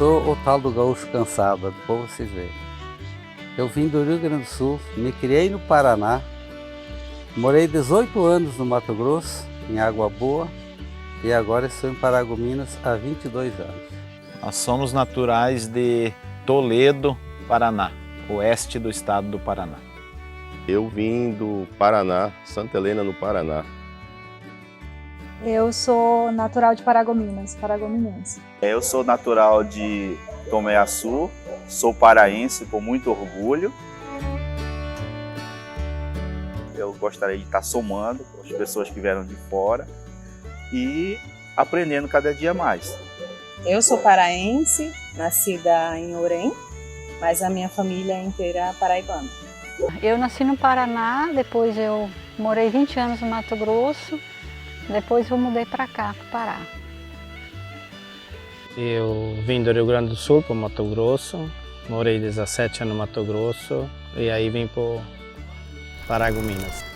sou o tal do gaúcho cansado, depois vocês veem. Eu vim do Rio Grande do Sul, me criei no Paraná, morei 18 anos no Mato Grosso, em Água Boa, e agora estou em Paragominas há 22 anos. Nós somos naturais de Toledo, Paraná, oeste do estado do Paraná. Eu vim do Paraná, Santa Helena, no Paraná. Eu sou natural de Paragominas, paragominense. Eu sou natural de Tomé-Açu, sou paraense com muito orgulho. Eu gostaria de estar somando com as pessoas que vieram de fora e aprendendo cada dia mais. Eu sou paraense, nascida em Orem, mas a minha família é inteira paraibana. Eu nasci no Paraná, depois eu morei 20 anos no Mato Grosso, depois eu mudei para cá, para o Pará. Eu vim do Rio Grande do Sul para o Mato Grosso, morei 17 anos no Mato Grosso e aí vim para Paragominas.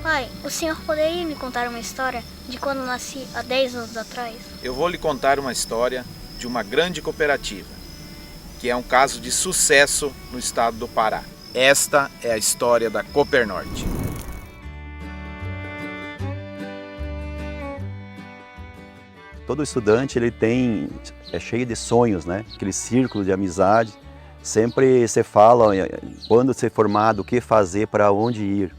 Pai, o senhor poderia me contar uma história de quando nasci há 10 anos atrás? Eu vou lhe contar uma história de uma grande cooperativa, que é um caso de sucesso no estado do Pará. Esta é a história da Coopernorte. Todo estudante ele é cheio de sonhos, né? Aquele círculo de amizade. Sempre se fala, quando ser formado, o que fazer, para onde ir.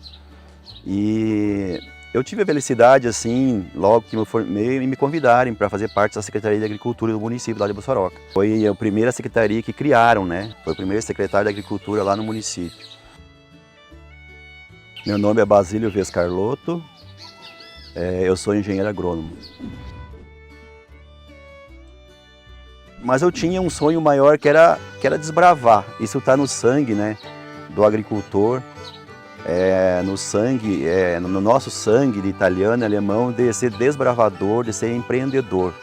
E eu tive a felicidade, assim, logo que me formei, me convidarem para fazer parte da Secretaria de Agricultura do município lá de Bossoroca. Foi a primeira secretaria que criaram, né? Foi o primeiro secretário de Agricultura lá no município. Meu nome é Basílio Vescarlotto, eu sou engenheiro agrônomo. Mas eu tinha um sonho maior que era desbravar. Isso está no sangue, né, do agricultor. No sangue, no nosso sangue de italiano e alemão, de ser desbravador, de ser empreendedor.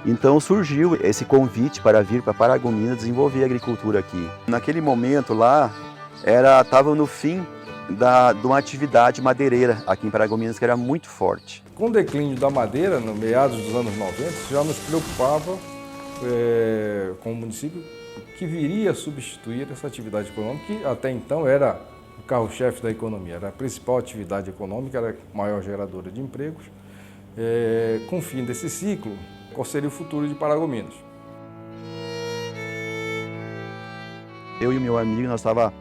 Então surgiu esse convite para vir para Paragominas desenvolver a agricultura aqui. Naquele momento lá, estava no fim de uma atividade madeireira aqui em Paragominas que era muito forte. Com o declínio da madeira, no meados dos anos 90, já nos preocupava com o município que viria a substituir essa atividade econômica, que até então era o carro-chefe da economia, era a principal atividade econômica, era a maior geradora de empregos. Com o fim desse ciclo, qual seria o futuro de Paragominas? Eu e o meu amigo, nós estávamos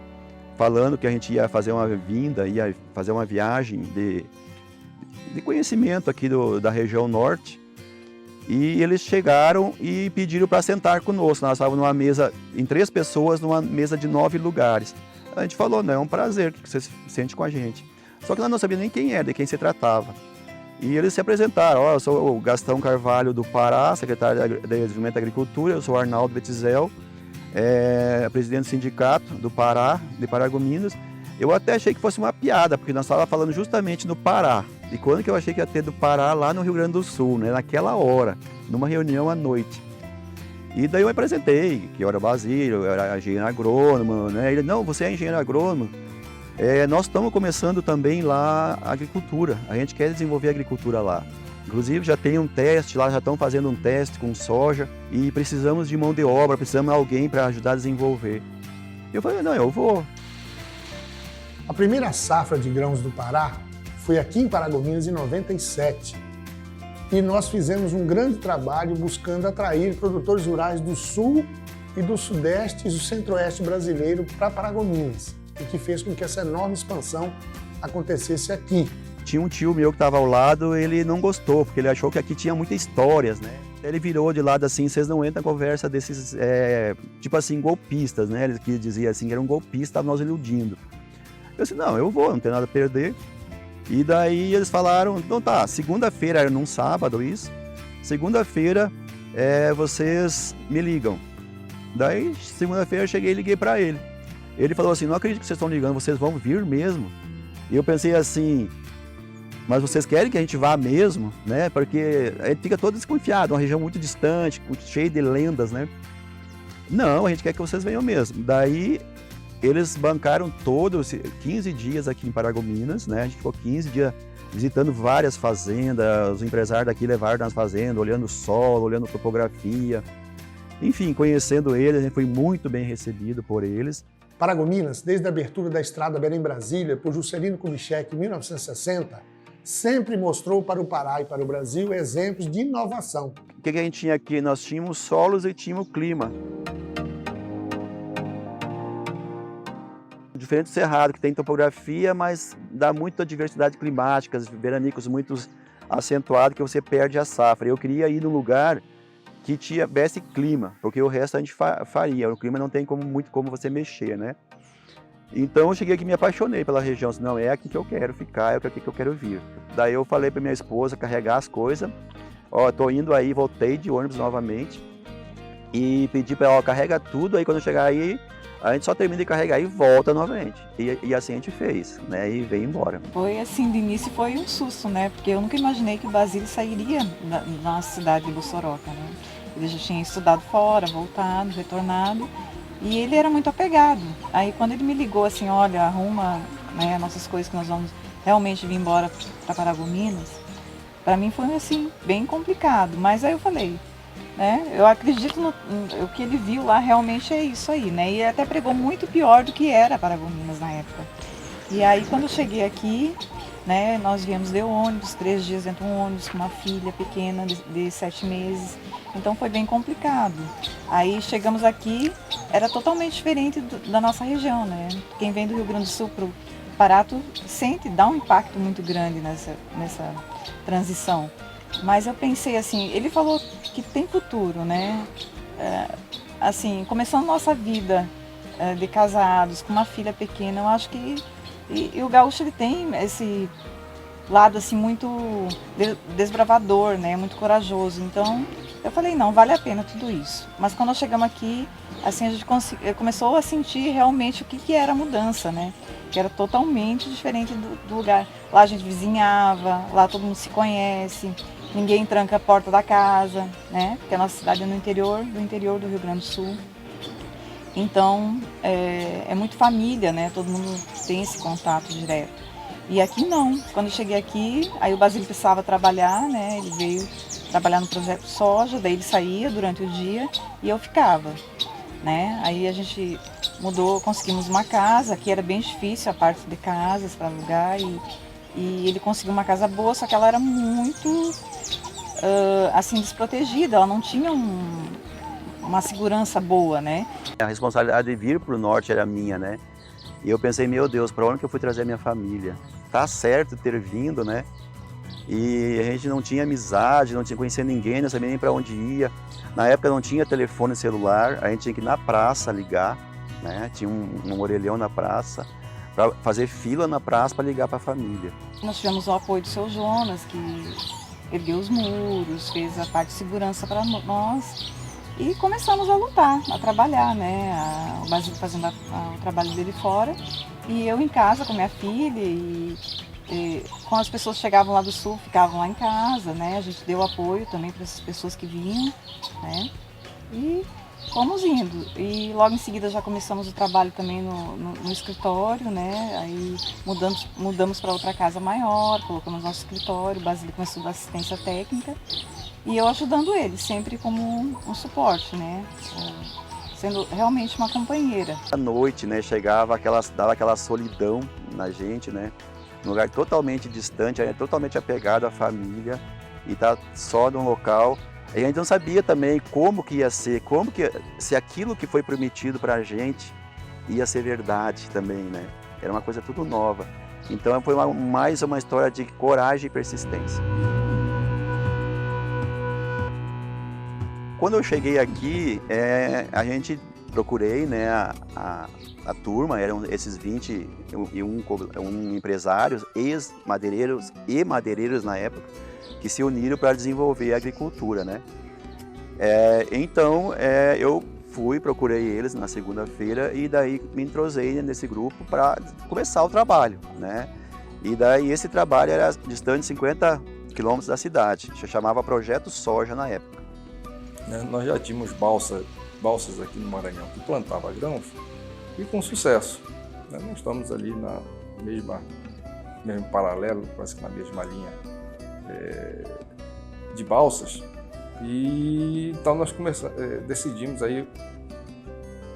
falando que a gente ia fazer uma vinda, ia fazer uma viagem de conhecimento aqui da região norte. E eles chegaram e pediram para sentar conosco. Nós estávamos numa mesa, em 3 pessoas, numa mesa de 9 lugares. A gente falou, não, é um prazer que você se sente com a gente. Só que nós não sabíamos nem quem era, de quem se tratava. E eles se apresentaram, eu sou o Gastão Carvalho do Pará, secretário de Desenvolvimento da Agricultura, eu sou o Arnaldo Betzel, presidente do sindicato do Pará, de Paragominas. Eu até achei que fosse uma piada, porque nós estávamos falando justamente no Pará. E quando que eu achei que ia ter do Pará lá no Rio Grande do Sul, né? Naquela hora, numa reunião à noite. E daí eu me apresentei, que eu era Basílio, eu era engenheiro agrônomo, né? Ele, não, você é engenheiro agrônomo. Nós estamos começando também lá a agricultura, a gente quer desenvolver a agricultura lá. Inclusive já tem um teste lá, já estão fazendo um teste com soja e precisamos de mão de obra, precisamos de alguém para ajudar a desenvolver. Eu falei, não, eu vou. A primeira safra de grãos do Pará foi aqui em Paragominas em 97. E nós fizemos um grande trabalho buscando atrair produtores rurais do sul e do sudeste e do centro-oeste brasileiro para Paragominas, e que fez com que essa enorme expansão acontecesse aqui. Tinha um tio meu que estava ao lado, ele não gostou, porque ele achou que aqui tinha muitas histórias, né? Ele virou de lado assim, vocês não entram na conversa desses, tipo assim, golpistas, né? Ele que dizia assim, que era um golpista, nós iludindo. Eu disse, não, eu vou, não tenho nada a perder. E daí eles falaram, então tá, segunda-feira, era num sábado isso, segunda-feira vocês me ligam. Daí, segunda-feira eu cheguei e liguei para ele. Ele falou assim, não acredito que vocês estão ligando, vocês vão vir mesmo? E eu pensei assim, mas vocês querem que a gente vá mesmo, né? Porque a gente fica todo desconfiado, uma região muito distante, cheia de lendas, né? Não, a gente quer que vocês venham mesmo. Daí, eles bancaram todos 15 dias aqui em Paragominas, né? A gente ficou 15 dias visitando várias fazendas, os empresários daqui levaram nas fazendas, olhando o solo, olhando a topografia. Enfim, conhecendo eles, a gente foi muito bem recebido por eles. Paragominas, desde a abertura da estrada Belém-Brasília por Juscelino Kubitschek em 1960, sempre mostrou para o Pará e para o Brasil exemplos de inovação. O que a gente tinha aqui? Nós tínhamos solos e tínhamos clima. Diferente do Cerrado, que tem topografia, mas dá muita diversidade climática, veranicos muito acentuados, que você perde a safra. Eu queria ir num lugar que tivesse clima, porque o resto a gente faria. O clima não tem muito como você mexer, né? Então eu cheguei aqui e me apaixonei pela região. Não, é aqui que eu quero ficar, é aqui que eu quero vir. Daí eu falei para minha esposa carregar as coisas. Ó, tô indo aí, voltei de ônibus novamente e pedi para ela, carrega tudo, aí quando eu chegar aí, a gente só termina de carregar e volta novamente. E assim a gente fez, né? E veio embora. Foi assim, de início foi um susto, né? Porque eu nunca imaginei que o Basílio sairia na cidade de Bossoroca, né? Ele já tinha estudado fora, voltado, retornado. E ele era muito apegado. Aí quando ele me ligou assim, olha, arruma, né, nossas coisas que nós vamos realmente vir embora para Paragominas, para mim foi assim, bem complicado. Mas aí eu falei, né, eu acredito no o que ele viu lá realmente é isso aí, né? E ele até pregou muito pior do que era Paragominas na época. E aí quando eu cheguei aqui, né, nós viemos de ônibus, 3 dias dentro de um ônibus com uma filha pequena de 7 meses. Então foi bem complicado. Aí chegamos aqui, era totalmente diferente da nossa região, né? Quem vem do Rio Grande do Sul para o Pará dá um impacto muito grande nessa transição. Mas eu pensei assim, ele falou que tem futuro, né? Assim, começando nossa vida de casados, com uma filha pequena, eu acho que... E o gaúcho, ele tem esse lado assim muito desbravador, né? Muito corajoso. Então eu falei, não, vale a pena tudo isso. Mas quando nós chegamos aqui, assim, a gente começou a sentir realmente o que era a mudança, né? Que era totalmente diferente do lugar. Lá a gente vizinhava, lá todo mundo se conhece, ninguém tranca a porta da casa, né? Porque a nossa cidade é no interior do Rio Grande do Sul. Então, é muito família, né? Todo mundo tem esse contato direto. E aqui não. Quando eu cheguei aqui, aí o Basílio precisava trabalhar, né? Ele veio trabalhar no projeto soja, daí ele saía durante o dia e eu ficava, né? Aí a gente mudou, conseguimos uma casa, aqui era bem difícil a parte de casas para alugar e ele conseguiu uma casa boa, só que ela era muito, assim, desprotegida, ela não tinha uma segurança boa, né? A responsabilidade de vir para o norte era minha, né? E eu pensei, meu Deus, para onde que eu fui trazer a minha família? Tá certo ter vindo, né? E a gente não tinha amizade, não tinha conhecido ninguém, não sabia nem para onde ia. Na época não tinha telefone celular, a gente tinha que ir na praça ligar, né? Tinha um orelhão na praça, para fazer fila na praça para ligar para a família. Nós tivemos o apoio do seu Jonas, que ergueu os muros, fez a parte de segurança para nós. E começamos a lutar, a trabalhar, né? O Basílio fazendo o trabalho dele fora e eu em casa com minha filha e quando as pessoas chegavam lá do sul, ficavam lá em casa, né? A gente deu apoio também para essas pessoas que vinham, né? E fomos indo. E logo em seguida já começamos o trabalho também no escritório, né? Aí mudamos para outra casa maior, colocamos nosso escritório, o Basílio começou a dar assistência técnica. E eu ajudando ele, sempre como um suporte, né? Sendo realmente uma companheira. À noite, né, dava aquela solidão na gente, né? Num lugar totalmente distante, totalmente apegado à família e tá só num local. E a gente não sabia também como que ia ser, se aquilo que foi prometido pra gente ia ser verdade também, né? Era uma coisa tudo nova. Então foi mais uma história de coragem e persistência. Quando eu cheguei aqui, a gente procurei, né, a turma, eram esses 21 empresários, ex-madeireiros e madeireiros na época, que se uniram para desenvolver a agricultura, né? Então, eu procurei eles na segunda-feira e daí me entrosei nesse grupo para começar o trabalho, né? E daí esse trabalho era distante de 50 quilômetros da cidade, se chamava Projeto Soja na época. Nós já tínhamos balsas aqui no Maranhão que plantava grãos e com sucesso. Nós estamos ali na mesmo paralelo, quase que na mesma linha de balsas. E então nós decidimos aí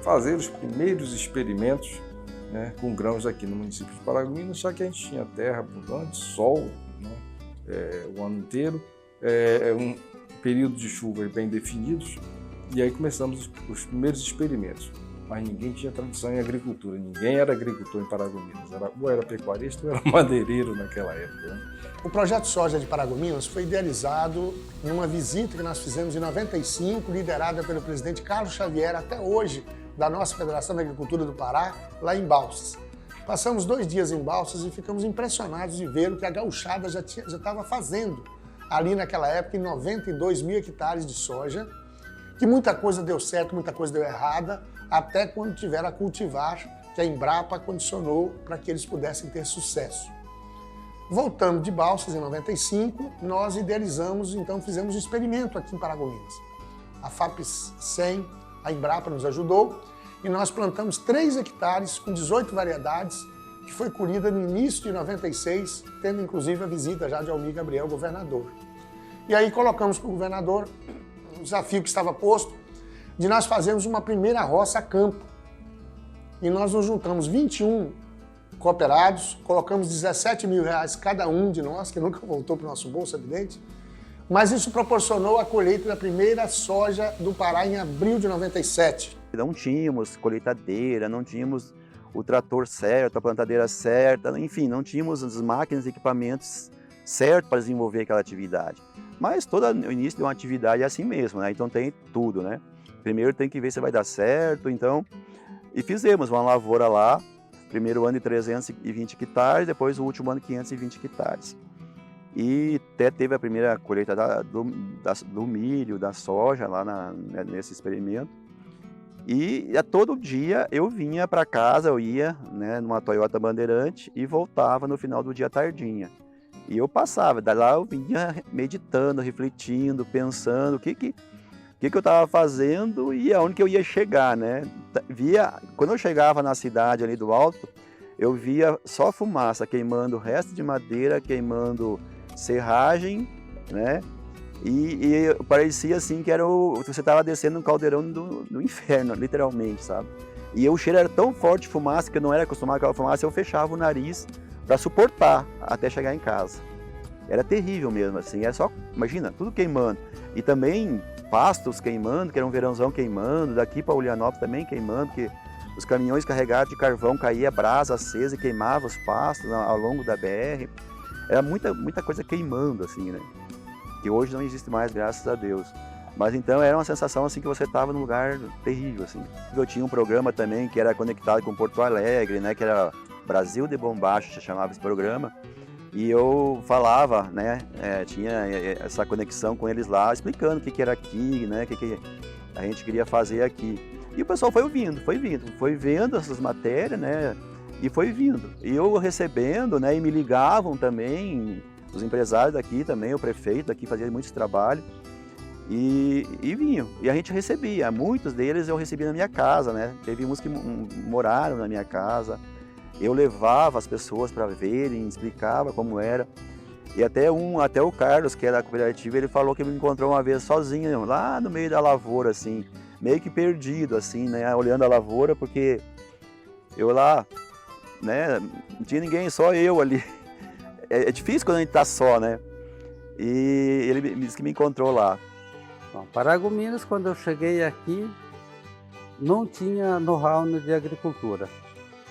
fazer os primeiros experimentos, né, com grãos aqui no município de Paragominas, já que a gente tinha terra abundante, sol, né, o ano inteiro, um período de chuvas bem definidos, e aí começamos os primeiros experimentos. Mas ninguém tinha tradição em agricultura, ninguém era agricultor em Paragominas, ou era pecuarista ou era madeireiro naquela época, né? O Projeto Soja de Paragominas foi idealizado numa visita que nós fizemos em 95, liderada pelo presidente Carlos Xavier, até hoje, da nossa Federação da Agricultura do Pará, lá em Balsas. Passamos 2 dias em Balsas e ficamos impressionados de ver o que a gauchada já estava fazendo ali naquela época, em 92 mil hectares de soja, que muita coisa deu certo, muita coisa deu errada, até quando tiveram a cultivar, que a Embrapa condicionou para que eles pudessem ter sucesso. Voltando de Balsas, em 95, nós idealizamos, então fizemos um experimento aqui em Paragominas. A FAPES 100, a Embrapa nos ajudou, e nós plantamos 3 hectares com 18 variedades, que foi colhida no início de 96, tendo inclusive a visita já de Almir Gabriel, governador. E aí colocamos para o governador o desafio que estava posto, de nós fazermos uma primeira roça a campo. E nós nos juntamos 21 cooperados, colocamos R$17 mil cada um de nós, que nunca voltou para o nosso bolso, evidente, mas isso proporcionou a colheita da primeira soja do Pará em abril de 97. Não tínhamos colheitadeira, não tínhamos o trator certo, a plantadeira certa, enfim, não tínhamos as máquinas e equipamentos certos para desenvolver aquela atividade. Mas todo o início de uma atividade é assim mesmo, né? Então tem tudo, né? Primeiro tem que ver se vai dar certo, então... E fizemos uma lavoura lá, primeiro ano de 320 hectares, depois o último ano 520 hectares. E até teve a primeira colheita do milho, da soja lá nesse experimento. E todo dia eu vinha para casa, eu ia, né, numa Toyota Bandeirante e voltava no final do dia tardinha. E eu passava, daí lá eu vinha meditando, refletindo, pensando o que eu estava fazendo e aonde que eu ia chegar, né? Quando eu chegava na cidade ali do alto, eu via só fumaça, queimando resto de madeira, queimando serragem, né? E parecia assim que você estava descendo um caldeirão do inferno, literalmente, sabe? E o cheiro era tão forte de fumaça que eu não era acostumado com aquela fumaça, eu fechava o nariz para suportar até chegar em casa. Era terrível mesmo, assim, era só, imagina, tudo queimando. E também pastos queimando, que era um verãozão queimando, daqui para Ulianópolis também queimando, porque os caminhões carregados de carvão caía brasa acesa e queimava os pastos ao longo da BR. Era muita coisa queimando, assim, né? Que hoje não existe mais, graças a Deus. Mas então era uma sensação assim que você estava num lugar terrível, assim. Eu tinha um programa também que era conectado com Porto Alegre, né? Que era Brasil de Bombacho, se chamava esse programa. E eu falava, né? Tinha essa conexão com eles lá, explicando o que era aqui, né? O que a gente queria fazer aqui. E o pessoal foi vendo essas matérias, né? E foi vindo. E eu recebendo, né? E me ligavam também, os empresários daqui também, o prefeito daqui fazia muito trabalho. E vinham. E a gente recebia. Muitos deles eu recebia na minha casa, né? Teve uns que moraram na minha casa. Eu levava as pessoas para verem, explicava como era. E até o Carlos, que era da cooperativa, ele falou que me encontrou uma vez sozinho, lá no meio da lavoura, assim, meio que perdido, assim, né? Olhando a lavoura, porque eu lá, né? Não tinha ninguém, só eu ali. É difícil quando a gente tá só, né? E ele me disse que me encontrou lá. Bom, Paragominas, quando eu cheguei aqui, não tinha know-how de agricultura.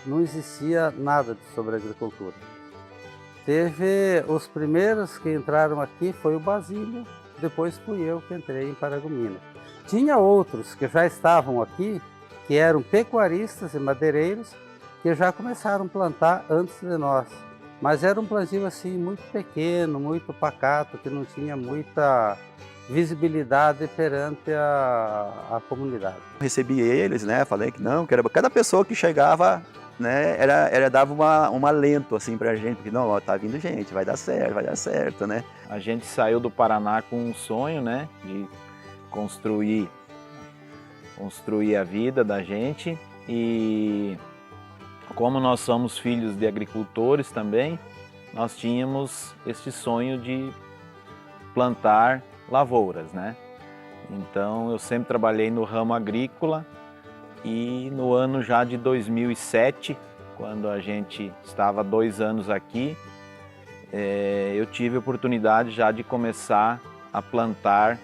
Não existia nada sobre agricultura. Teve os primeiros que entraram aqui, foi o Basílio, depois fui eu que entrei em Paragominas. Tinha outros que já estavam aqui, que eram pecuaristas e madeireiros, que já começaram a plantar antes de nós. Mas era um plantio assim muito pequeno, muito pacato, que não tinha muita visibilidade perante a comunidade. Recebi eles, né? Falei que não, que era cada pessoa que chegava, né? Dava um alento assim pra gente, porque não, ó, tá vindo gente, vai dar certo, né? A gente saiu do Paraná com um sonho, né? De construir a vida da gente, e como nós somos filhos de agricultores também, nós tínhamos este sonho de plantar lavouras, né? Então eu sempre trabalhei no ramo agrícola, e no ano já de 2007, quando a gente estava 2 anos aqui, eu tive a oportunidade já de começar a plantar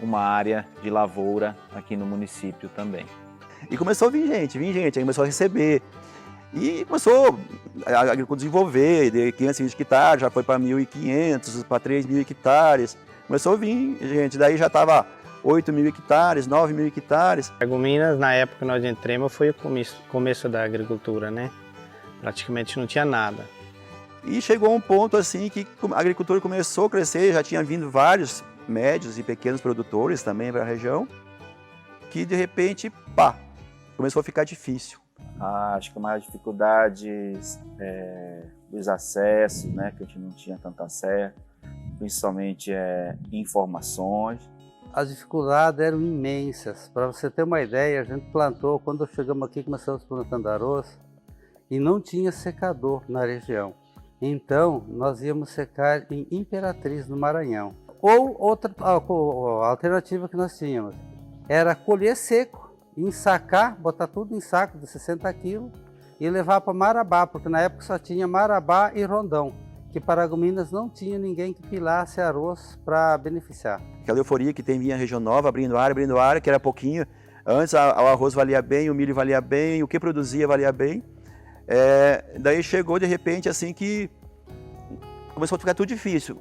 uma área de lavoura aqui no município também. E começou a vir gente, aí começou a receber. E começou a desenvolver, de 520 hectares, já foi para 1.500, para 3.000 hectares. Começou a vir gente, daí já estava 8.000 hectares, 9.000 hectares. Paragominas, na época que nós entramos, foi o começo da agricultura, né? Praticamente não tinha nada. E chegou um ponto assim que a agricultura começou a crescer, já tinha vindo vários médios e pequenos produtores também para a região, que de repente, pá, começou a ficar difícil. Acho que uma dificuldade dos acessos, né, que a gente não tinha tanto acesso, principalmente informações. As dificuldades eram imensas. Para você ter uma ideia, a gente plantou, quando chegamos aqui, começamos plantando arroz, e não tinha secador na região. Então, nós íamos secar em Imperatriz, no Maranhão. Ou outra alternativa que nós tínhamos era colher seco, ensacar, botar tudo em saco de 60 quilos e levar para Marabá, porque na época só tinha Marabá e Rondão, que Paragominas não tinha ninguém que pilasse arroz para beneficiar. Aquela euforia que tem vinha região nova, abrindo área, que era pouquinho. Antes o arroz valia bem, o milho valia bem, o que produzia valia bem. Daí chegou de repente assim que começou a ficar tudo difícil.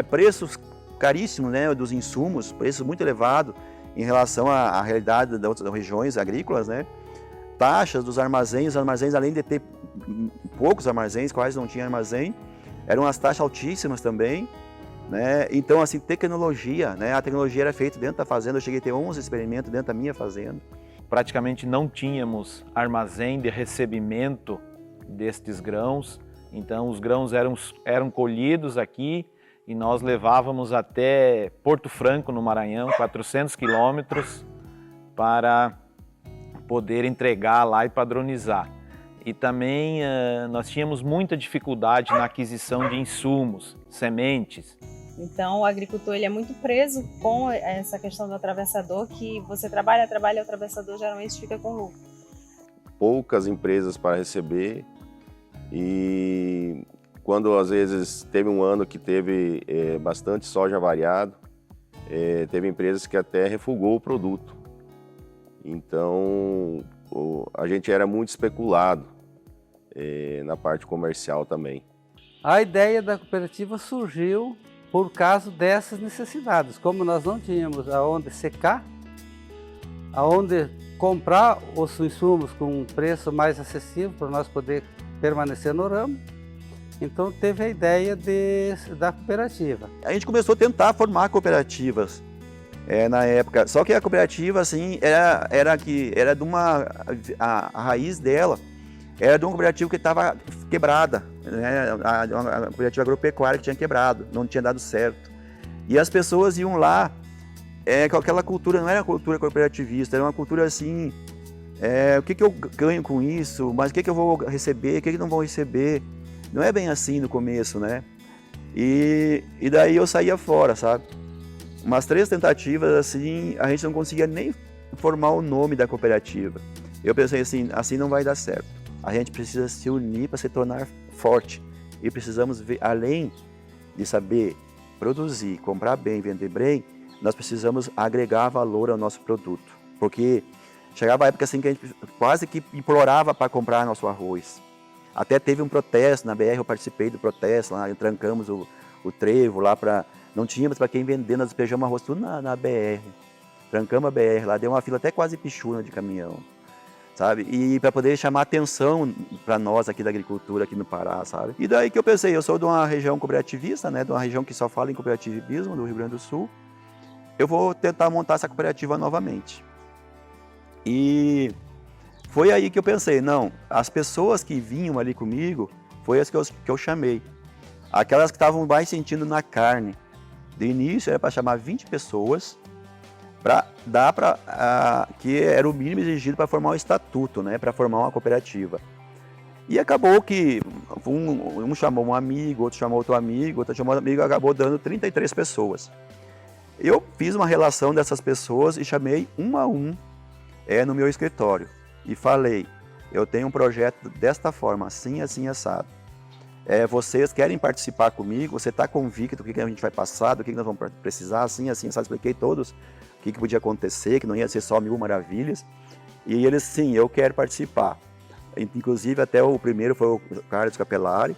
Preços caríssimos, né, dos insumos, preços muito elevados em relação à realidade das outras regiões agrícolas, né? Taxas dos armazéns, os armazéns, além de ter poucos armazéns, quase não tinha armazém, eram as taxas altíssimas também, né? Então, assim, tecnologia, né? A tecnologia era feita dentro da fazenda, eu cheguei a ter 11 experimentos dentro da minha fazenda. Praticamente não tínhamos armazém de recebimento destes grãos, então os grãos eram colhidos aqui, e nós levávamos até Porto Franco, no Maranhão, 400 quilômetros, para poder entregar lá e padronizar. E também nós tínhamos muita dificuldade na aquisição de insumos, sementes. Então o agricultor ele é muito preso com essa questão do atravessador, que você trabalha, o atravessador geralmente fica com lucro. Poucas empresas para receber, e quando às vezes teve um ano que teve bastante soja variado, teve empresas que até refugou o produto. Então a gente era muito especulado na parte comercial também. A ideia da cooperativa surgiu por causa dessas necessidades. Como nós não tínhamos aonde secar, aonde comprar os insumos com um preço mais acessível para nós poder permanecer no ramo, então teve a ideia da cooperativa. A gente começou a tentar formar cooperativas na época, só que a cooperativa assim era de uma a raiz dela era de uma cooperativa que estava quebrada, né? Uma cooperativa agropecuária que tinha quebrado, não tinha dado certo. E as pessoas iam lá com aquela cultura, não era uma cultura cooperativista, era uma cultura assim, o que eu ganho com isso, mas o que eu vou receber, o que não vou receber. Não é bem assim no começo, né? E daí eu saía fora, sabe? Umas 3 tentativas, assim, a gente não conseguia nem formar o nome da cooperativa. Eu pensei assim não vai dar certo. A gente precisa se unir para se tornar forte. E precisamos ver, além de saber produzir, comprar bem, vender bem, nós precisamos agregar valor ao nosso produto. Porque chegava a época assim que a gente quase que implorava para comprar nosso arroz. Até teve um protesto na BR, eu participei do protesto, lá trancamos o trevo lá para... Não tínhamos para quem vender, nós despejamos arroz tudo na BR. Trancamos a BR lá, deu uma fila até quase pichuna de caminhão. sabe? E para poder chamar atenção para nós aqui da agricultura aqui no Pará, sabe? E daí que eu pensei, eu sou de uma região cooperativista, né? De uma região que só fala em cooperativismo, do Rio Grande do Sul. Eu vou tentar montar essa cooperativa novamente. E foi aí que eu pensei, não, as pessoas que vinham ali comigo, foi as que eu chamei. Aquelas que estavam mais sentindo na carne. De início era para chamar 20 pessoas, para dar que era o mínimo exigido para formar um estatuto, né, para formar uma cooperativa. E acabou que um chamou um amigo, outro chamou outro amigo, outro chamou outro amigo, acabou dando 33 pessoas. Eu fiz uma relação dessas pessoas e chamei um a um no meu escritório e falei, eu tenho um projeto desta forma, assim, assim, assado. Vocês querem participar comigo? Você está convicto do que a gente vai passar, do que nós vamos precisar, assim, assim, assado. Expliquei todos o que podia acontecer, que não ia ser só 1000 maravilhas. E eles, sim, eu quero participar. Inclusive, até o primeiro foi o Carlos Capelari.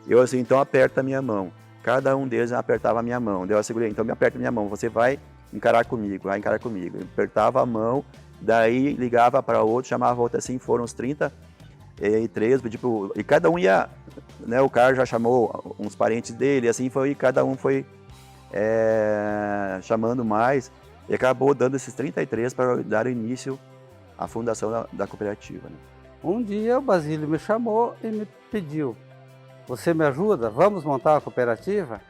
Eu, assim, então aperta a minha mão. Cada um deles apertava a minha mão. Eu segurei, então me aperta a minha mão, você vai encarar comigo, vai encarar comigo. Eu apertava a mão, daí ligava para outro, chamava outro, assim, foram uns 33, tipo, e cada um ia, né, o Carlos já chamou uns parentes dele, assim foi, e cada um foi chamando mais, e acabou dando esses 33 para dar início à fundação da cooperativa. Né? Um dia o Basílio me chamou e me pediu, você me ajuda? Vamos montar uma cooperativa?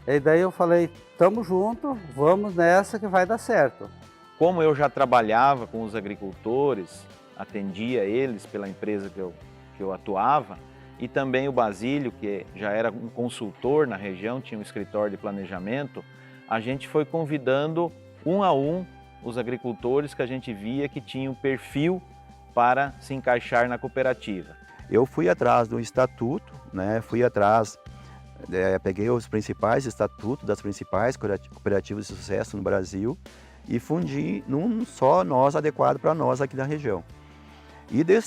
E daí eu falei, tamo junto, vamos nessa que vai dar certo. Como eu já trabalhava com os agricultores, atendia eles pela empresa que eu atuava, e também o Basílio, que já era um consultor na região, tinha um escritório de planejamento, a gente foi convidando um a um os agricultores que a gente via que tinham perfil para se encaixar na cooperativa. Eu fui atrás do estatuto, né? Fui atrás, peguei os principais estatutos das principais cooperativas de sucesso no Brasil e fundi num só nós adequado para nós aqui da região.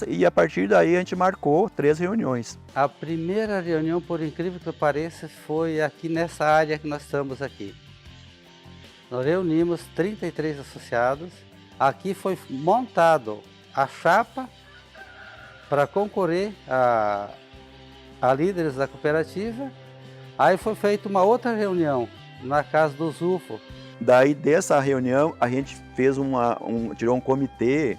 E a partir daí a gente marcou 3 reuniões. A primeira reunião, por incrível que pareça, foi aqui nessa área que nós estamos aqui. Nós reunimos 33 associados. Aqui foi montado a chapa para concorrer a líderes da cooperativa. Aí foi feita uma outra reunião na casa do Zufo. Daí dessa reunião a gente fez tirou um comitê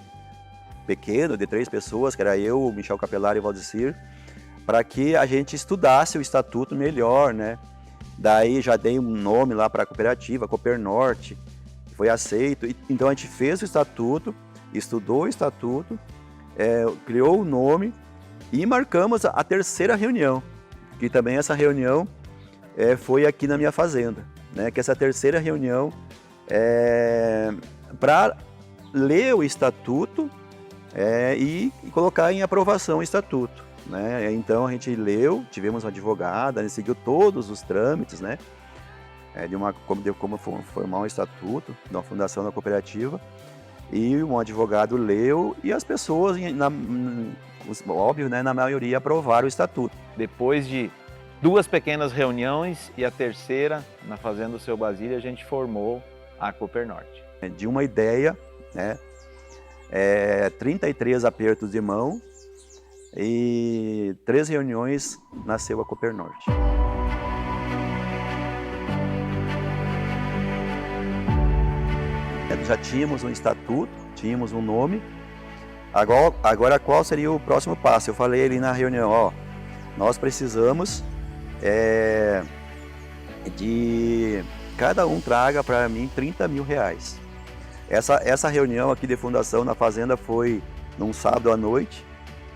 pequeno de 3 pessoas, que era eu, Michel Capelari e Valdecir, para que a gente estudasse o estatuto melhor, né? Daí já dei um nome lá para a cooperativa, Coopernorte, foi aceito. Então a gente fez o estatuto, estudou o estatuto, criou o nome e marcamos a 3ª reunião, que também essa reunião foi aqui na minha fazenda, né? Que essa 3ª reunião para ler o estatuto e colocar em aprovação o estatuto, né? Então a gente leu, tivemos uma advogada, a gente seguiu todos os trâmites, né? Como formar um estatuto da fundação da cooperativa, e um advogado leu e as pessoas, óbvio, né, na maioria aprovaram o estatuto. Depois de 2 pequenas reuniões e a 3ª na fazenda do seu Basílio, a gente formou a Coopernorte. De uma ideia, né? 33 apertos de mão e 3 reuniões nasceu a Coopernorte. Já tínhamos um estatuto, tínhamos um nome. Agora qual seria o próximo passo? Eu falei ali na reunião, nós precisamos de cada um traga para mim 30 mil reais. Essa reunião aqui de fundação na fazenda foi num sábado à noite.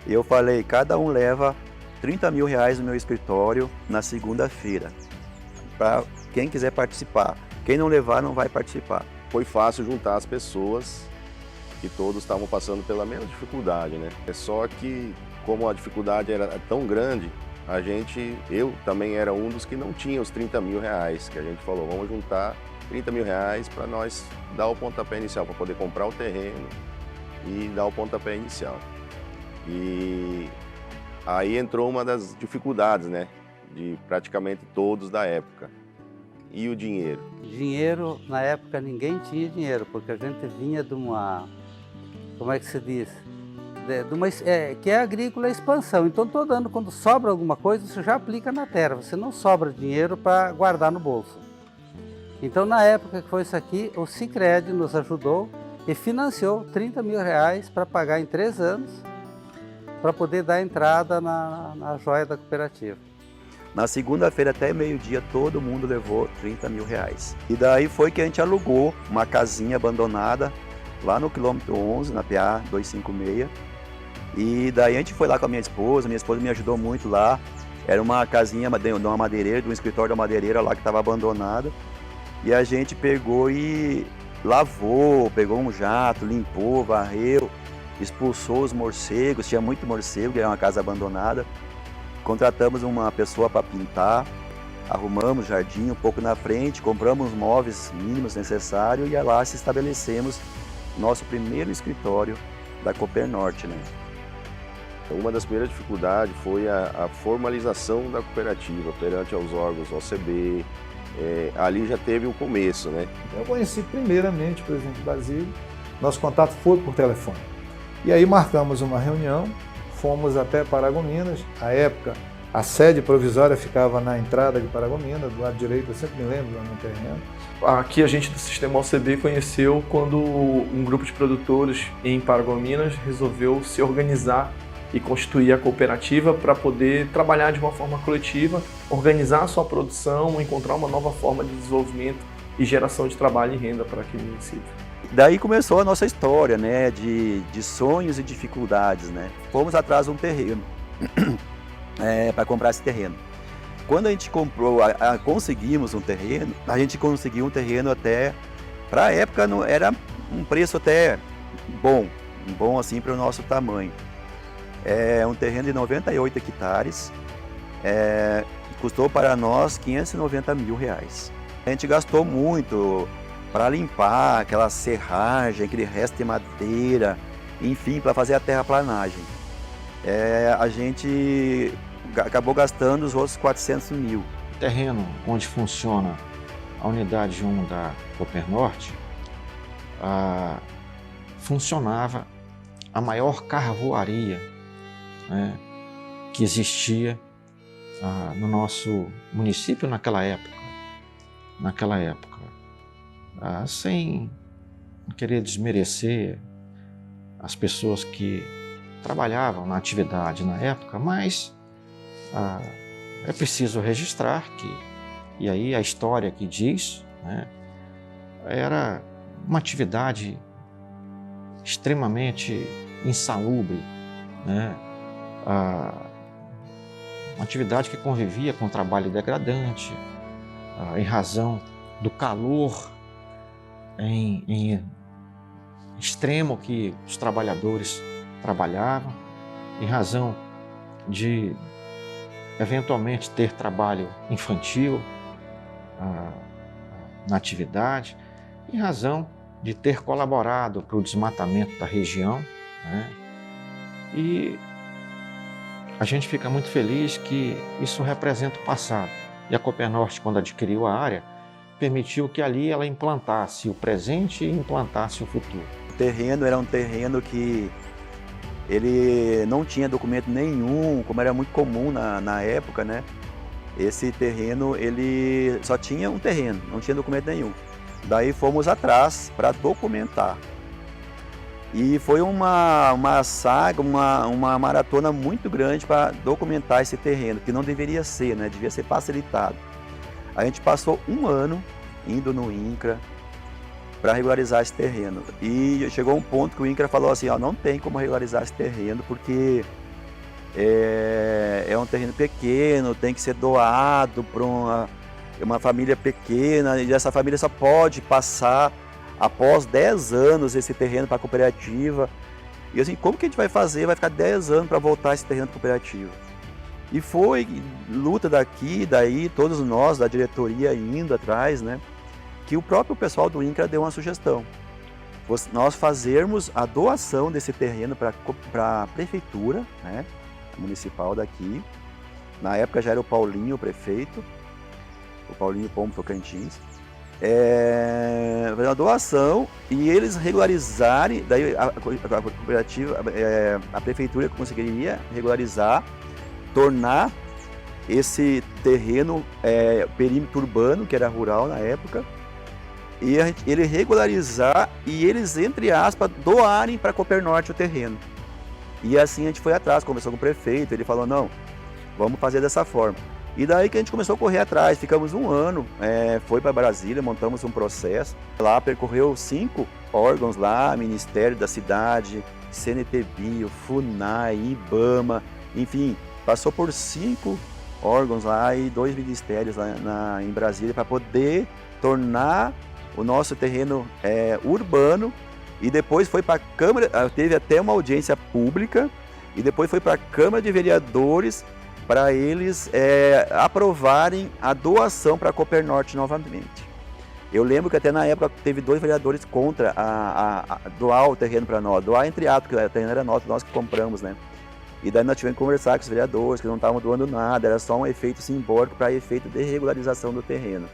E eu falei, cada um leva 30 mil reais no meu escritório na segunda-feira, para quem quiser participar. Quem não levar não vai participar. Foi fácil juntar as pessoas, que todos estavam passando pela mesma dificuldade, né? É só que, como a dificuldade era tão grande, eu também era um dos que não tinha os 30 mil reais, que a gente falou, vamos juntar 30 mil reais para nós dar o pontapé inicial, para poder comprar o terreno e dar o pontapé inicial. E aí entrou uma das dificuldades, né? De praticamente todos da época. E o dinheiro? Dinheiro, na época ninguém tinha dinheiro, porque a gente vinha de como é que se diz? Que é agrícola é expansão. Então todo ano, quando sobra alguma coisa, você já aplica na terra, você não sobra dinheiro para guardar no bolso. Então na época que foi isso aqui, o Sicredi nos ajudou e financiou 30 mil reais para pagar em 3 anos, para poder dar entrada na joia da cooperativa. Na segunda-feira até meio-dia todo mundo levou 30 mil reais. E daí foi que a gente alugou uma casinha abandonada lá no quilômetro 11, na PA 256. E daí a gente foi lá com a minha esposa me ajudou muito lá. Era uma casinha de uma madeireira, de um escritório da madeireira lá que estava abandonada. E a gente pegou e lavou, pegou um jato, limpou, varreu, expulsou os morcegos, tinha muito morcego, era uma casa abandonada. Contratamos uma pessoa para pintar, arrumamos jardim um pouco na frente, compramos os móveis mínimos necessários e lá se estabelecemos nosso primeiro escritório da Coopernorte, né? Uma das primeiras dificuldades foi a formalização da cooperativa perante aos órgãos OCB. Ali já teve o começo, né? Eu conheci primeiramente o presidente Basílio, nosso contato foi por telefone. E aí marcamos uma reunião, fomos até Paragominas. À época, a sede provisória ficava na entrada de Paragominas, do lado direito, eu sempre me lembro, lá no terreno. Aqui a gente do Sistema OCB conheceu quando um grupo de produtores em Paragominas resolveu se organizar e constituir a cooperativa para poder trabalhar de uma forma coletiva, organizar a sua produção, encontrar uma nova forma de desenvolvimento e geração de trabalho e renda para aquele município. Daí começou a nossa história, né, de sonhos e dificuldades, né? Fomos atrás de um terreno, para comprar esse terreno. Quando a gente comprou, conseguimos um terreno, a gente conseguiu um terreno até, para a época era um preço até bom assim para o nosso tamanho. É um terreno de 98 hectares, custou para nós 590 mil reais. A gente gastou muito para limpar aquela serragem, aquele resto de madeira, enfim, para fazer a terraplanagem. A gente acabou gastando os outros 400 mil. O terreno onde funciona a unidade 1 da Coopernorte, funcionava a maior carvoaria, né, que existia no nosso município naquela época. Sem querer desmerecer as pessoas que trabalhavam na atividade na época, mas é preciso registrar que, e aí a história que diz, né, era uma atividade extremamente insalubre, né? Uma atividade que convivia com trabalho degradante, em razão do calor em extremo que os trabalhadores trabalhavam, em razão de eventualmente ter trabalho infantil na atividade, em razão de ter colaborado para o desmatamento da região, né? E a gente fica muito feliz que isso representa o passado. E a Coopernorte, quando adquiriu a área, permitiu que ali ela implantasse o presente e implantasse o futuro. O terreno era um terreno que ele não tinha documento nenhum, como era muito comum na época, né? Esse terreno, ele só tinha um terreno, não tinha documento nenhum. Daí fomos atrás para documentar. E foi uma saga, uma maratona muito grande para documentar esse terreno, que não deveria ser, né? Devia ser facilitado. A gente passou um ano indo no INCRA para regularizar esse terreno. E chegou um ponto que o INCRA falou assim, ó, não tem como regularizar esse terreno porque é um terreno pequeno, tem que ser doado para uma família pequena, e essa família só pode passar após 10 anos esse terreno para a cooperativa. E assim, como que a gente vai fazer? Vai ficar 10 anos para voltar esse terreno para a cooperativa. E foi luta daqui, daí, todos nós da diretoria indo atrás, né? Que o próprio pessoal do INCRA deu uma sugestão. Nós fazermos a doação desse terreno para a prefeitura, né? Municipal daqui. Na época já era o Paulinho o prefeito, o Paulinho Pombo Tocantins. fazer uma doação e eles regularizarem, daí a cooperativa, a prefeitura conseguiria regularizar, tornar esse terreno perímetro urbano, que era rural na época, e ele regularizar e eles, entre aspas, doarem para a Coopernorte o terreno. E assim a gente foi atrás, conversou com o prefeito, ele falou, não, vamos fazer dessa forma. E daí que a gente começou a correr atrás, ficamos um ano, foi para Brasília, montamos um processo. Lá percorreu 5 órgãos lá, Ministério da Cidade, CNTBio, FUNAI, IBAMA, enfim, passou por 5 órgãos lá e 2 ministérios lá em Brasília para poder tornar o nosso terreno urbano. E depois foi para a Câmara, teve até uma audiência pública, e depois foi para a Câmara de Vereadores para eles aprovarem a doação para a Coopernorte novamente. Eu lembro que até na época teve 2 vereadores contra a doar o terreno para nós, doar entre atos, porque o terreno era nosso, nós que compramos, né? E daí nós tivemos que conversar com os vereadores, que não estavam doando nada, era só um efeito simbólico para efeito de regularização do terreno.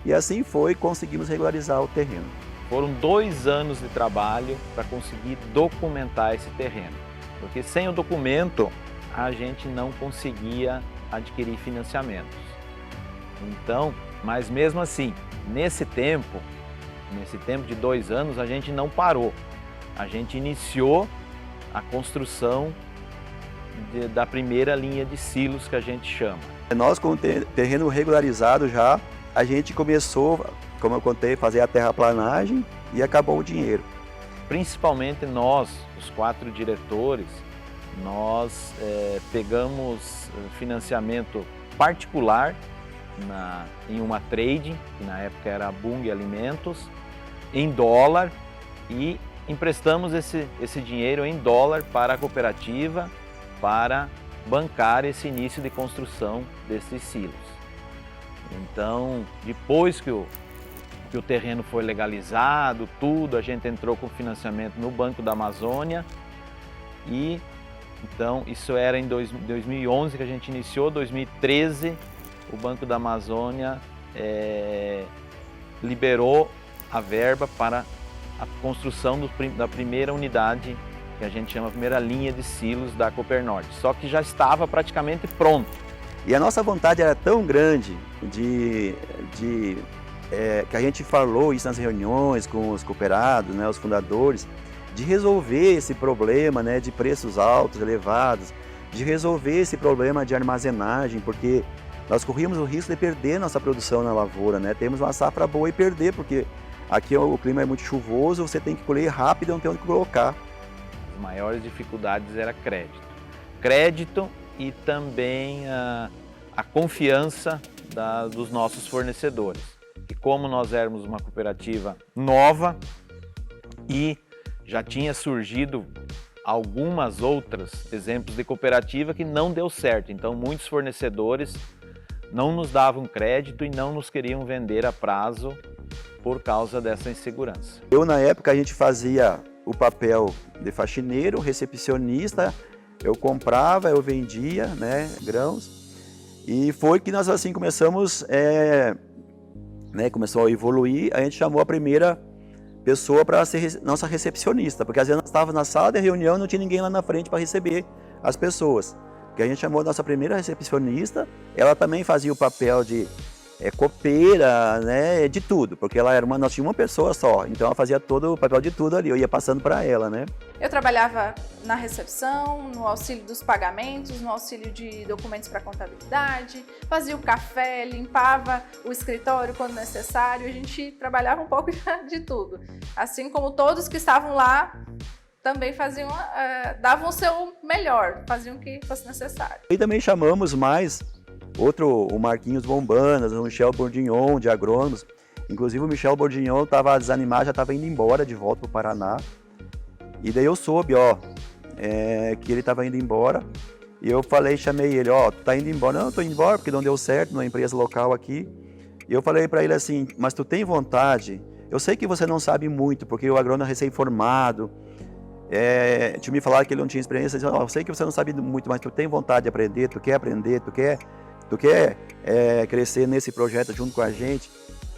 E assim foi, conseguimos regularizar o terreno. Foram 2 anos de trabalho para conseguir documentar esse terreno, porque sem o documento a gente não conseguia adquirir financiamentos. Então, mas mesmo assim, nesse tempo de 2 anos, a gente não parou. A gente iniciou a construção da primeira linha de silos, que a gente chama. Nós, com o terreno regularizado já, a gente começou, como eu contei, fazer a terraplanagem e acabou o dinheiro. Principalmente nós, os 4 diretores, nós pegamos financiamento particular em uma trading, que na época era a Bung Alimentos, em dólar, e emprestamos esse dinheiro em dólar para a cooperativa para bancar esse início de construção desses silos. Então, depois que o terreno foi legalizado, tudo, a gente entrou com financiamento no Banco da Amazônia e então isso era em 2011 que a gente iniciou, 2013 o Banco da Amazônia liberou a verba para a construção da primeira unidade, que a gente chama a primeira linha de silos da Coopernorte, só que já estava praticamente pronto. E a nossa vontade era tão grande que a gente falou isso nas reuniões com os cooperados, né, os fundadores, de resolver esse problema, né, de preços altos, elevados, de resolver esse problema de armazenagem, porque nós corríamos o risco de perder nossa produção na lavoura, né? Temos uma safra boa e perder, porque aqui o clima é muito chuvoso, você tem que colher rápido e não tem onde colocar. As maiores dificuldades era crédito e também a confiança dos nossos fornecedores. E como nós éramos uma cooperativa nova e já tinha surgido algumas outras exemplos de cooperativa que não deu certo, então muitos fornecedores não nos davam crédito e não nos queriam vender a prazo por causa dessa insegurança. Na época a gente fazia o papel de faxineiro, recepcionista, eu comprava, eu vendia, né, grãos, e foi que nós assim começamos, começou a evoluir, a gente chamou a primeira pessoa para ser nossa recepcionista, porque às vezes nós estávamos na sala de reunião e não tinha ninguém lá na frente para receber as pessoas. Que a gente chamou a nossa primeira recepcionista, ela também fazia o papel de copeira, né, de tudo, porque nós tínhamos uma pessoa só, então ela fazia todo o papel de tudo ali, eu ia passando para ela, né. Eu trabalhava na recepção, no auxílio dos pagamentos, no auxílio de documentos para contabilidade, fazia o café, limpava o escritório quando necessário, a gente trabalhava um pouco de tudo, assim como todos que estavam lá também faziam, davam o seu melhor, faziam o que fosse necessário. E também chamamos mais o Marquinhos Bombanas, o Michel Bourdignon, de agrônomos. Inclusive o Michel Bourdignon estava desanimado, já estava indo embora de volta para o Paraná. E daí eu soube, que ele estava indo embora. E eu chamei ele, tu tá indo embora? Não, eu tô indo embora porque não deu certo numa empresa local aqui. E eu falei para ele assim, mas tu tem vontade? Eu sei que você não sabe muito, porque o agrônomo é recém-formado. Tinha me falado que ele não tinha experiência. Eu sei que você não sabe muito, mas tu tem vontade de aprender, tu quer crescer nesse projeto junto com a gente.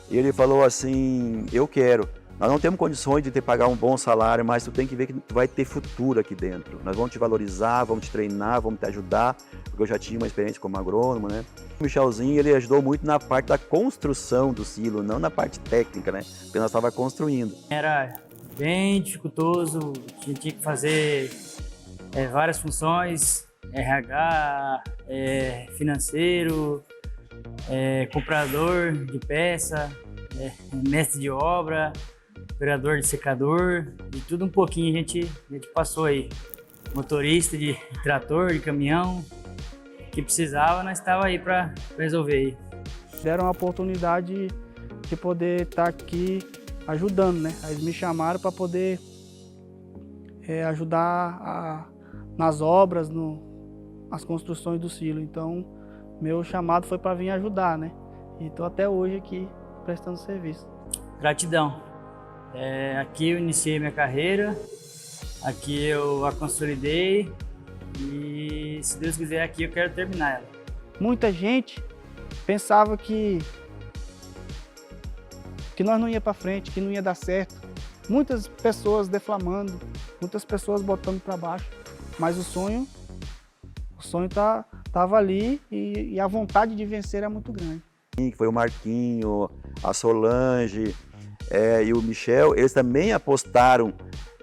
E ele falou assim, eu quero. Nós não temos condições de te pagar um bom salário, mas tu tem que ver que tu vai ter futuro aqui dentro. Nós vamos te valorizar, vamos te treinar, vamos te ajudar, porque eu já tinha uma experiência como agrônomo, né? O Michelzinho, ele ajudou muito na parte da construção do silo, não na parte técnica, né? Porque nós estávamos construindo. Era bem dificultoso, a gente tinha que fazer várias funções, RH, financeiro, comprador de peça, mestre de obra, operador de secador, de tudo um pouquinho a gente passou aí. Motorista de trator, de caminhão, que precisava, nós estava aí para resolver aí. Deram a oportunidade de poder estar aqui ajudando, né? Eles me chamaram para poder ajudar nas obras, nas construções do silo. Então, meu chamado foi para vir ajudar, né? E estou até hoje aqui prestando serviço. Gratidão. Aqui eu iniciei minha carreira, aqui eu a consolidei e, se Deus quiser, aqui eu quero terminar ela. Muita gente pensava que nós não ia para frente, que não ia dar certo. Muitas pessoas deflamando, muitas pessoas botando para baixo, mas o sonho tava ali e a vontade de vencer é muito grande. Foi o Marquinho, a Solange e o Michel, eles também apostaram.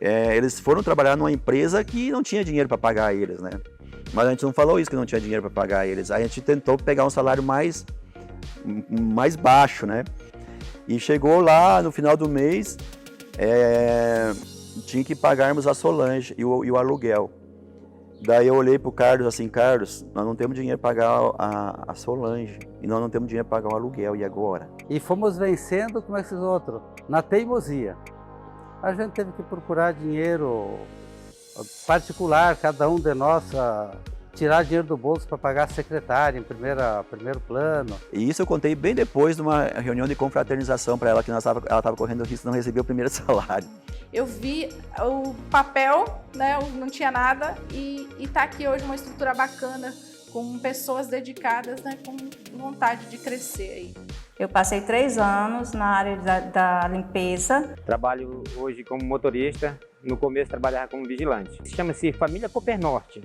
Eles foram trabalhar numa empresa que não tinha dinheiro para pagar eles, né? Mas a gente não falou isso, que não tinha dinheiro para pagar eles. A gente tentou pegar um salário mais baixo, né? E chegou lá no final do mês, tinha que pagarmos a Solange e o aluguel. Daí eu olhei para o Carlos assim, Carlos, nós não temos dinheiro para pagar a Solange e nós não temos dinheiro para pagar o aluguel, e agora? E fomos vencendo como esses outros, na teimosia. A gente teve que procurar dinheiro particular, cada um de nós, tirar dinheiro do bolso para pagar a secretária em primeiro plano. E isso eu contei bem depois de uma reunião de confraternização para ela, que ela estava correndo risco de não receber o primeiro salário. Eu vi o papel, né, não tinha nada, e tá aqui hoje uma estrutura bacana, com pessoas dedicadas, né, com vontade de crescer aí. Eu passei 3 anos na área da limpeza. Trabalho hoje como motorista, no começo trabalhava como vigilante. Chama-se Família Coopernorte.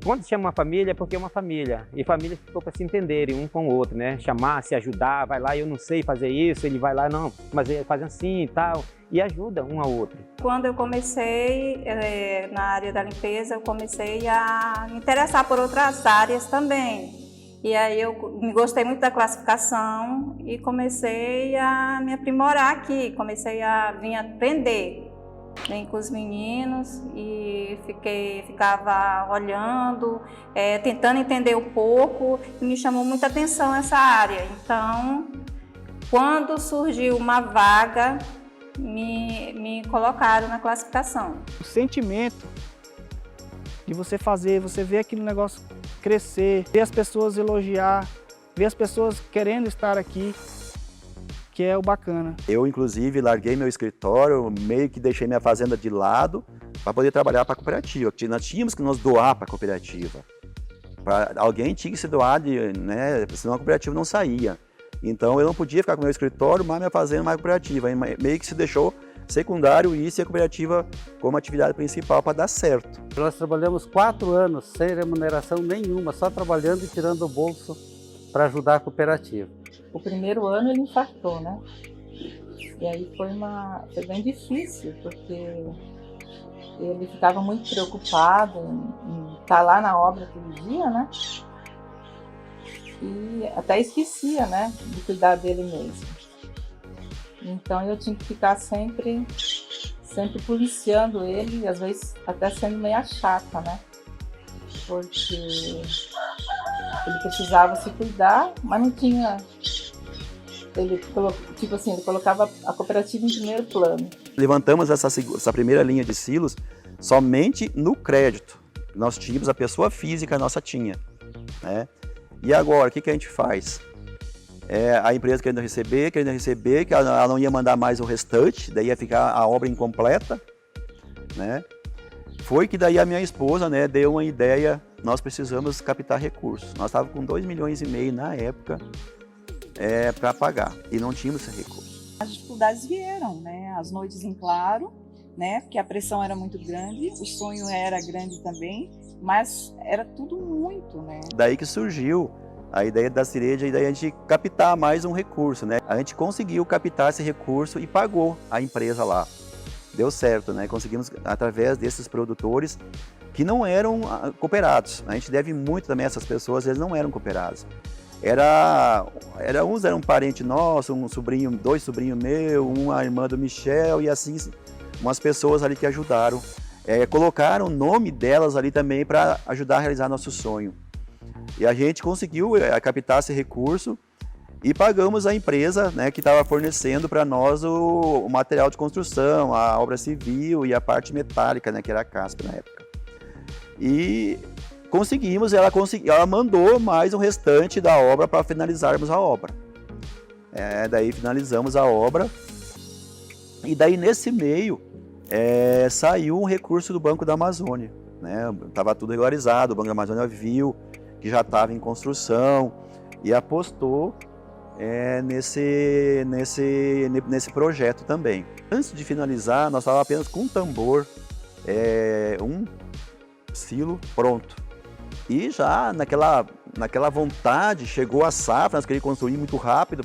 Quando chama uma família é porque é uma família, e família ficou para se entenderem um com o outro, né? Chamar, se ajudar, vai lá, eu não sei fazer isso, ele vai lá, não, mas ele faz assim e tal, e ajuda um ao outro. Quando eu comecei na área da limpeza, eu comecei a me interessar por outras áreas também. E aí eu me gostei muito da classificação e comecei a me aprimorar aqui, comecei a vir aprender. Vim com os meninos e ficava olhando, tentando entender um pouco, e me chamou muita atenção essa área. Então, quando surgiu uma vaga, me colocaram na classificação. O sentimento de você fazer, você ver aquele negócio crescer, ver as pessoas elogiar, ver as pessoas querendo estar aqui, que é o bacana. Eu, inclusive, larguei meu escritório, meio que deixei minha fazenda de lado para poder trabalhar para a cooperativa. Nós tínhamos que nos doar para a cooperativa. Alguém tinha que se doar, né? Senão a cooperativa não saía. Então eu não podia ficar com meu escritório, mais minha fazenda, mais a cooperativa. Aí, meio que se deixou secundário isso e a cooperativa como atividade principal para dar certo. Nós trabalhamos 4 anos sem remuneração nenhuma, só trabalhando e tirando o bolso para ajudar a cooperativa. O primeiro ano ele infartou, né? E aí foi bem difícil, porque ele ficava muito preocupado em estar lá na obra todo dia, né? E até esquecia, né, de cuidar dele mesmo. Então eu tinha que ficar sempre policiando ele, e às vezes até sendo meio chata, né? Porque ele precisava se cuidar, mas não tinha... Ele colocava a cooperativa em primeiro plano. Levantamos essa primeira linha de silos somente no crédito. Nós tínhamos, a pessoa física nossa tinha, né? E agora, o que a gente faz? A empresa querendo receber, que ela não ia mandar mais o restante, daí ia ficar a obra incompleta, né? Foi que daí a minha esposa, né, deu uma ideia, nós precisamos captar recursos. Nós estávamos com 2,5 milhões na época, para pagar e não tínhamos esse recurso. As dificuldades vieram, né? As noites em claro, né? Porque a pressão era muito grande, o sonho era grande também, mas era tudo muito, né? Daí que surgiu a ideia da Cireja e daí a gente captar mais um recurso, né? A gente conseguiu captar esse recurso e pagou a empresa lá. Deu certo, né? Conseguimos através desses produtores que não eram cooperados. A gente deve muito também a essas pessoas, eles não eram cooperados. Uns eram um parente nosso, um sobrinho, 2 sobrinhos meus, uma irmã do Michel e assim, umas pessoas ali que ajudaram. Colocaram o nome delas ali também para ajudar a realizar nosso sonho. E a gente conseguiu captar esse recurso e pagamos a empresa, né, que estava fornecendo para nós o material de construção, a obra civil e a parte metálica, né, que era a casca na época. E conseguimos, ela mandou mais o restante da obra para finalizarmos a obra. Daí finalizamos a obra e daí nesse meio saiu um recurso do Banco da Amazônia. Estava tudo regularizado, o Banco da Amazônia viu que já estava em construção e apostou nesse projeto também. Antes de finalizar, nós estávamos apenas com um tambor, um silo pronto. E já naquela vontade, chegou a safra, nós queríamos construir muito rápido,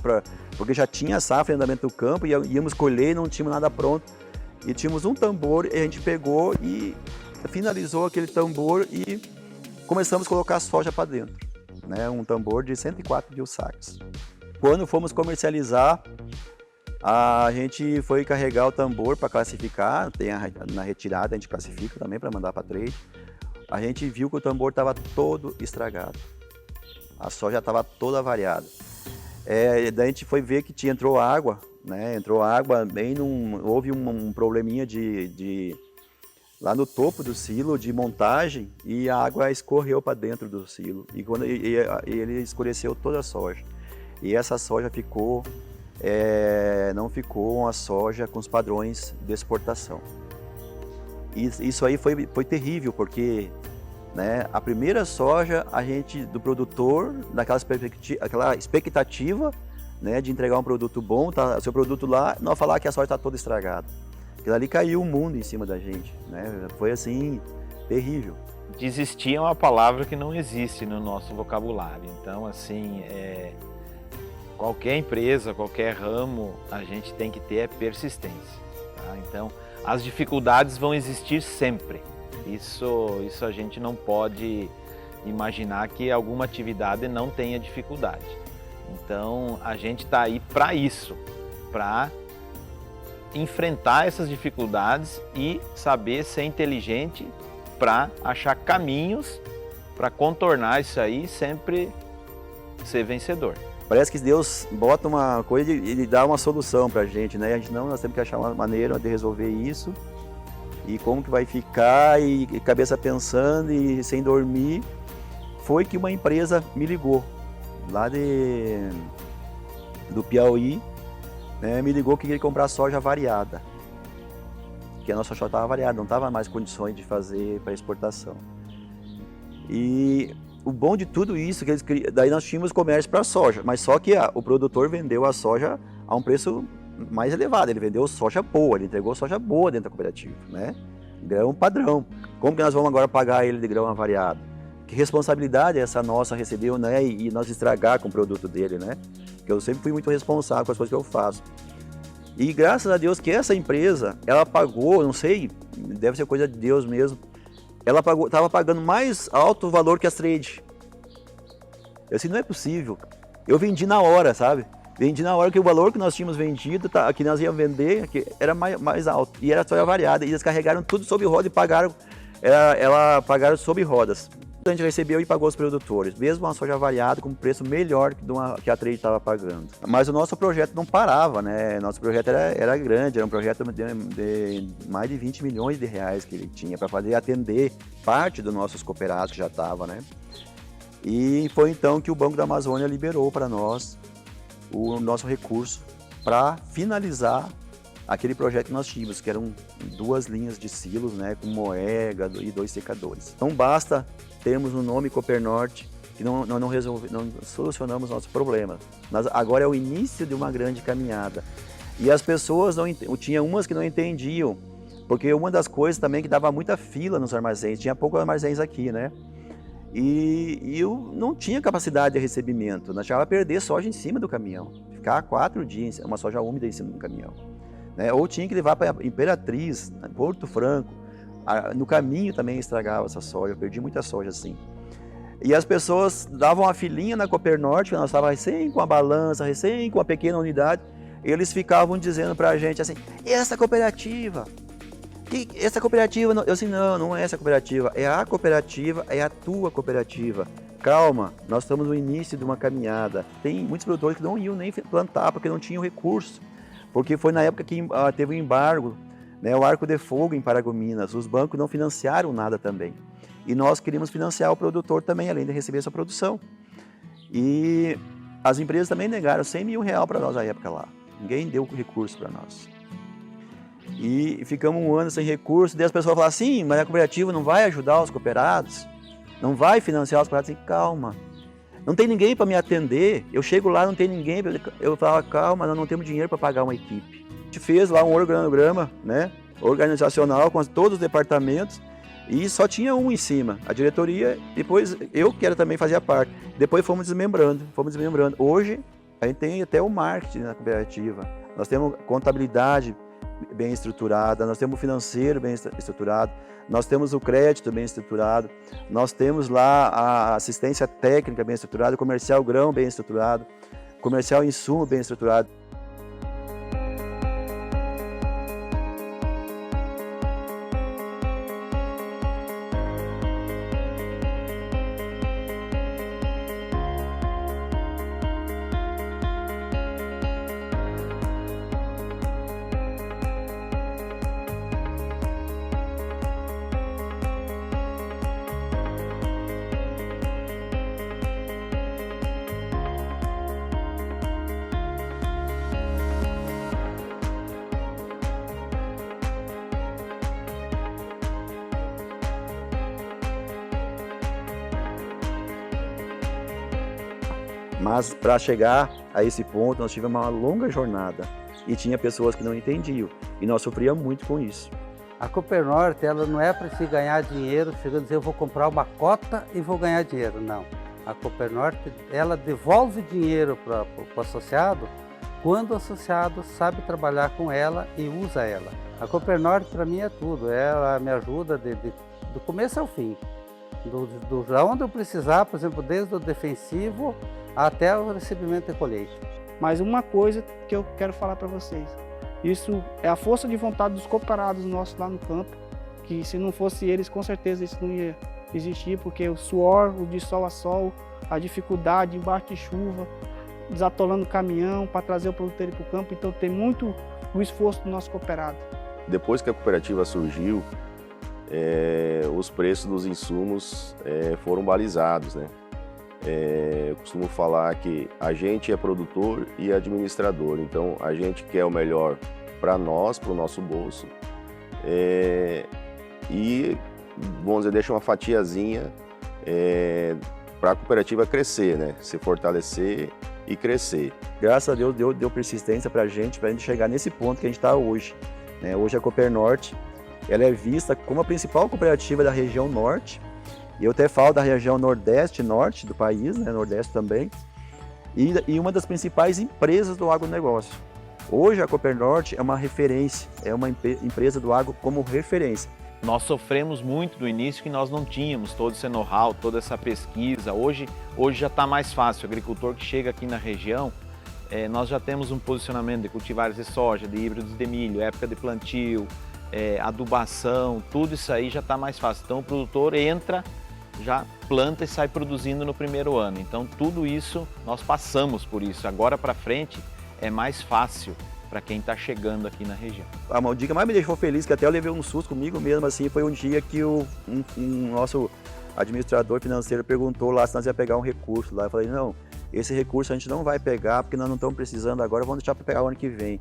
porque já tinha a safra em andamento do campo, e íamos colher e não tínhamos nada pronto. E tínhamos um tambor, e a gente pegou e finalizou aquele tambor e começamos a colocar a soja para dentro. Um tambor de 104 mil sacos. Quando fomos comercializar, a gente foi carregar o tambor para classificar, na retirada a gente classifica também para mandar para trade. A gente viu que o tambor estava todo estragado, a soja estava toda variada. Daí a gente foi ver que entrou água, entrou água, houve um probleminha lá no topo do silo de montagem e a água escorreu para dentro do silo e ele escureceu toda a soja. E essa soja não ficou uma soja com os padrões de exportação. E isso aí foi terrível, porque a primeira soja, do produtor, aquela expectativa de entregar um produto bom, tá, seu produto lá, nós falar que a soja está toda estragada. Aquilo ali caiu o mundo em cima da gente, Foi assim, terrível. Desistir é uma palavra que não existe no nosso vocabulário, então assim, qualquer empresa, qualquer ramo, a gente tem que ter persistência, tá? Então, as dificuldades vão existir sempre. Isso a gente não pode imaginar que alguma atividade não tenha dificuldade. Então, a gente está aí para isso, para enfrentar essas dificuldades e saber ser inteligente para achar caminhos para contornar isso aí e sempre ser vencedor. Parece que Deus bota uma coisa e Ele dá uma solução para a gente, nós temos que achar uma maneira de resolver isso e como que vai ficar e cabeça pensando e sem dormir. Foi que uma empresa me ligou lá do Piauí, me ligou que queria comprar soja variada, que a nossa soja estava variada, não estava mais condições de fazer para exportação. E o bom de tudo isso, daí nós tínhamos comércio para soja, mas só que o produtor vendeu a soja a um preço mais elevado, ele vendeu soja boa, ele entregou soja boa dentro da cooperativa, grão padrão. Como que nós vamos agora pagar ele de grão avariado? Que responsabilidade é essa nossa receber, e nós estragar com o produto dele, Porque eu sempre fui muito responsável com as coisas que eu faço. E graças a Deus que essa empresa, ela pagou, não sei, deve ser coisa de Deus mesmo, ela estava pagando mais alto valor que as trade. Eu disse, não é possível. Eu vendi na hora, sabe? Vendi na hora que o valor que nós tínhamos vendido, que nós íamos vender, que era mais alto. E era soja variada. E eles carregaram tudo sob roda e pagaram, pagaram sob rodas. A gente recebeu e pagou os produtores, mesmo uma soja variada com preço melhor que a trade estava pagando. Mas o nosso projeto não parava, Nosso projeto era grande, era um projeto de mais de 20 milhões de reais que ele tinha para poder atender parte dos nossos cooperados que já estava, E foi então que o Banco da Amazônia liberou para nós o nosso recurso para finalizar aquele projeto que nós tínhamos, que eram 2 linhas de silos, com moega e 2 secadores. Não basta termos o nome Coopernorte que não solucionamos nossos problemas. Agora é o início de uma grande caminhada. E as pessoas, tinha umas que não entendiam, porque uma das coisas também que dava muita fila nos armazéns, tinha poucos armazéns aqui, né? E eu não tinha capacidade de recebimento, nós chegava a perder soja em cima do caminhão, ficar 4 dias, uma soja úmida em cima do caminhão. Né? Ou tinha que levar para Imperatriz, Porto Franco, no caminho também estragava essa soja, eu perdi muita soja assim. E as pessoas davam uma filinha na Coopernorte, nós estávamos recém com a balança, recém com a pequena unidade, eles ficavam dizendo para a gente assim, essa cooperativa, eu assim, não é essa cooperativa, é a cooperativa, é a tua cooperativa. Calma, nós estamos no início de uma caminhada. Tem muitos produtores que não iam nem plantar porque não tinham recurso, porque foi na época que teve o embargo, né, o arco de fogo em Paragominas, os bancos não financiaram nada também. E nós queríamos financiar o produtor também, além de receber essa produção. E as empresas também negaram 100 mil reais para nós na época lá. Ninguém deu recurso para nós. E ficamos um ano sem recurso, daí as pessoas falaram assim, mas a cooperativa não vai ajudar os cooperados? Não vai financiar os cooperados? Calma, não tem ninguém para me atender, eu chego lá, não tem ninguém, eu falo, calma, nós não temos dinheiro para pagar uma equipe. A gente fez lá um organograma, né, organizacional com todos os departamentos, e só tinha um em cima, a diretoria, depois eu que também fazia parte, depois fomos desmembrando. Hoje a gente tem até o marketing na cooperativa, nós temos contabilidade bem estruturada, nós temos o financeiro bem estruturado, nós temos o crédito bem estruturado, nós temos lá a assistência técnica bem estruturada, o comercial grão bem estruturado, comercial insumo bem estruturado. Mas para chegar a esse ponto, nós tivemos uma longa jornada e tinha pessoas que não entendiam e nós sofríamos muito com isso. A Coopernorte, ela não é para se ganhar dinheiro, chegando a dizer eu vou comprar uma cota e vou ganhar dinheiro, não. A Coopernorte, ela devolve dinheiro para o associado quando o associado sabe trabalhar com ela e usa ela. A Coopernorte para mim é tudo, ela me ajuda do começo ao fim. Da onde eu precisar, por exemplo, desde o defensivo até o recebimento de colheita. Mas uma coisa que eu quero falar para vocês, isso é a força de vontade dos cooperados nossos lá no campo, que se não fosse eles, com certeza isso não ia existir, porque o suor, o de sol a sol, a dificuldade embaixo de chuva, desatolando o caminhão para trazer o produtor para o campo, então tem muito o esforço do nosso cooperado. Depois que a cooperativa surgiu, os preços dos insumos foram balizados, né? Eu costumo falar que a gente é produtor e administrador, então a gente quer o melhor para nós, para o nosso bolso, e, vamos dizer, deixa uma fatiazinha para a cooperativa crescer, né? Se fortalecer e crescer. Graças a Deus deu persistência para a gente chegar nesse ponto que a gente está hoje. Né? Hoje a Coopernorte, ela é vista como a principal cooperativa da região norte, e eu até falo da região nordeste e norte do país, né? Nordeste também, e uma das principais empresas do agronegócio. Hoje a Coopernorte é uma referência, é uma empresa do agro como referência. Nós sofremos muito no início que nós não tínhamos todo esse know-how, toda essa pesquisa. Hoje já está mais fácil, o agricultor que chega aqui na região, nós já temos um posicionamento de cultivares de soja, de híbridos de milho, época de plantio, adubação, tudo isso aí já está mais fácil. Então o produtor entra, já planta e sai produzindo no primeiro ano. Então tudo isso, nós passamos por isso. Agora para frente é mais fácil para quem está chegando aqui na região. O dia que mais me deixou feliz, que até eu levei um susto comigo mesmo, assim, foi um dia que um nosso administrador financeiro perguntou lá se nós ia pegar um recurso lá. Eu falei, não, esse recurso a gente não vai pegar porque nós não estamos precisando agora, vamos deixar para pegar o ano que vem.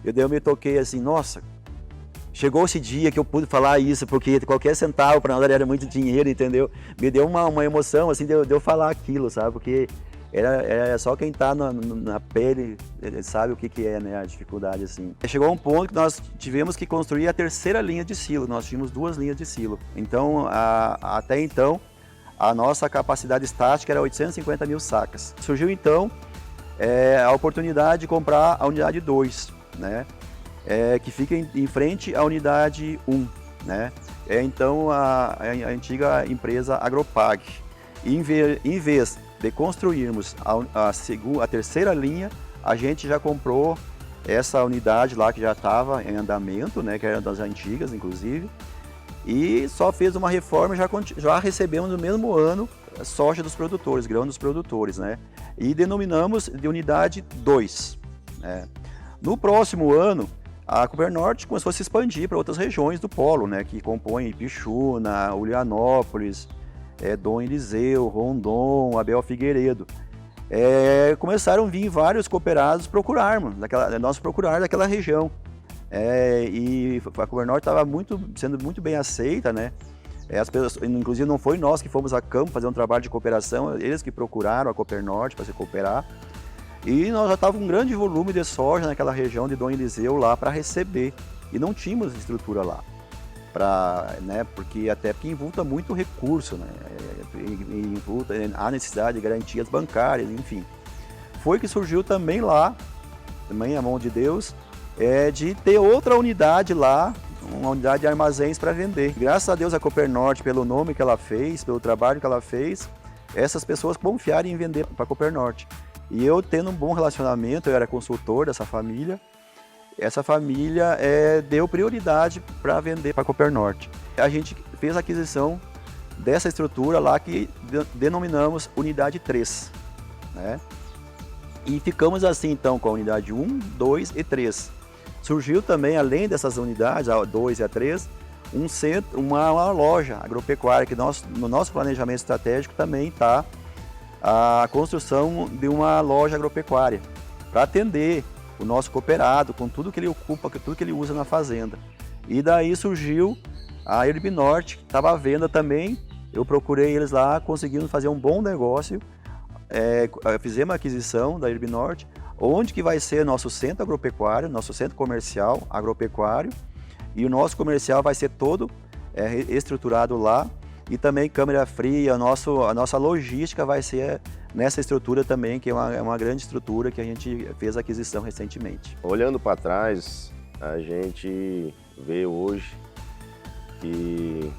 Eu me toquei assim, nossa, Chegou esse dia que eu pude falar isso, porque qualquer centavo para nós era muito dinheiro, entendeu? Me deu uma emoção, assim, de eu falar aquilo, sabe? Porque era só quem está na pele sabe o que é, né, a dificuldade, assim. Chegou um ponto que nós tivemos que construir a terceira linha de silo, nós tínhamos 2 linhas de silo. Então, até então, a nossa capacidade estática era 850 mil sacas. Surgiu, então, a oportunidade de comprar a unidade 2, né? Que fica em frente à unidade 1, né? Então a antiga empresa Agropag. Em vez de construirmos a terceira linha, a gente já comprou essa unidade lá que já estava em andamento, né? Que era das antigas, inclusive, e só fez uma reforma e já recebemos no mesmo ano soja dos produtores, grão dos produtores, né? E denominamos de unidade 2, né? No próximo ano, a Coopernorte começou a se expandir para outras regiões do polo, né, que compõem Ipixuna, Ulianópolis, Dom Eliseu, Rondon, Abel Figueiredo. Começaram a vir vários cooperados nós procurar daquela região. E a Coopernorte estava sendo muito bem aceita, né? As pessoas, inclusive não foi nós que fomos a campo fazer um trabalho de cooperação, eles que procuraram a Coopernorte para se cooperar. E nós já estávamos com um grande volume de soja naquela região de Dom Eliseu lá para receber. E não tínhamos estrutura lá. Porque envolta muito recurso, né? Há necessidade de garantias bancárias, enfim. Foi que surgiu também lá, também a mão de Deus, de ter outra unidade lá, uma unidade de armazéns para vender. Graças a Deus a Coopernorte, pelo nome que ela fez, pelo trabalho que ela fez, essas pessoas confiaram em vender para a Coopernorte. E eu tendo um bom relacionamento, eu era consultor dessa família, essa família deu prioridade para vender para a Coopernorte. A gente fez a aquisição dessa estrutura lá que denominamos unidade 3, né? E ficamos assim então com a unidade 1, 2 e 3. Surgiu também, além dessas unidades, a 2 e a 3, uma loja agropecuária, que no nosso planejamento estratégico também está a construção de uma loja agropecuária, para atender o nosso cooperado com tudo que ele ocupa, com tudo que ele usa na fazenda. E daí surgiu a Herbnorte, que estava à venda também, eu procurei eles lá, conseguimos fazer um bom negócio, fizemos a aquisição da Herbnorte, onde que vai ser nosso centro agropecuário, nosso centro comercial agropecuário, e o nosso comercial vai ser todo estruturado lá, e também câmera fria, a nossa logística vai ser nessa estrutura também, que é uma grande estrutura que a gente fez a aquisição recentemente. Olhando para trás, a gente vê hoje que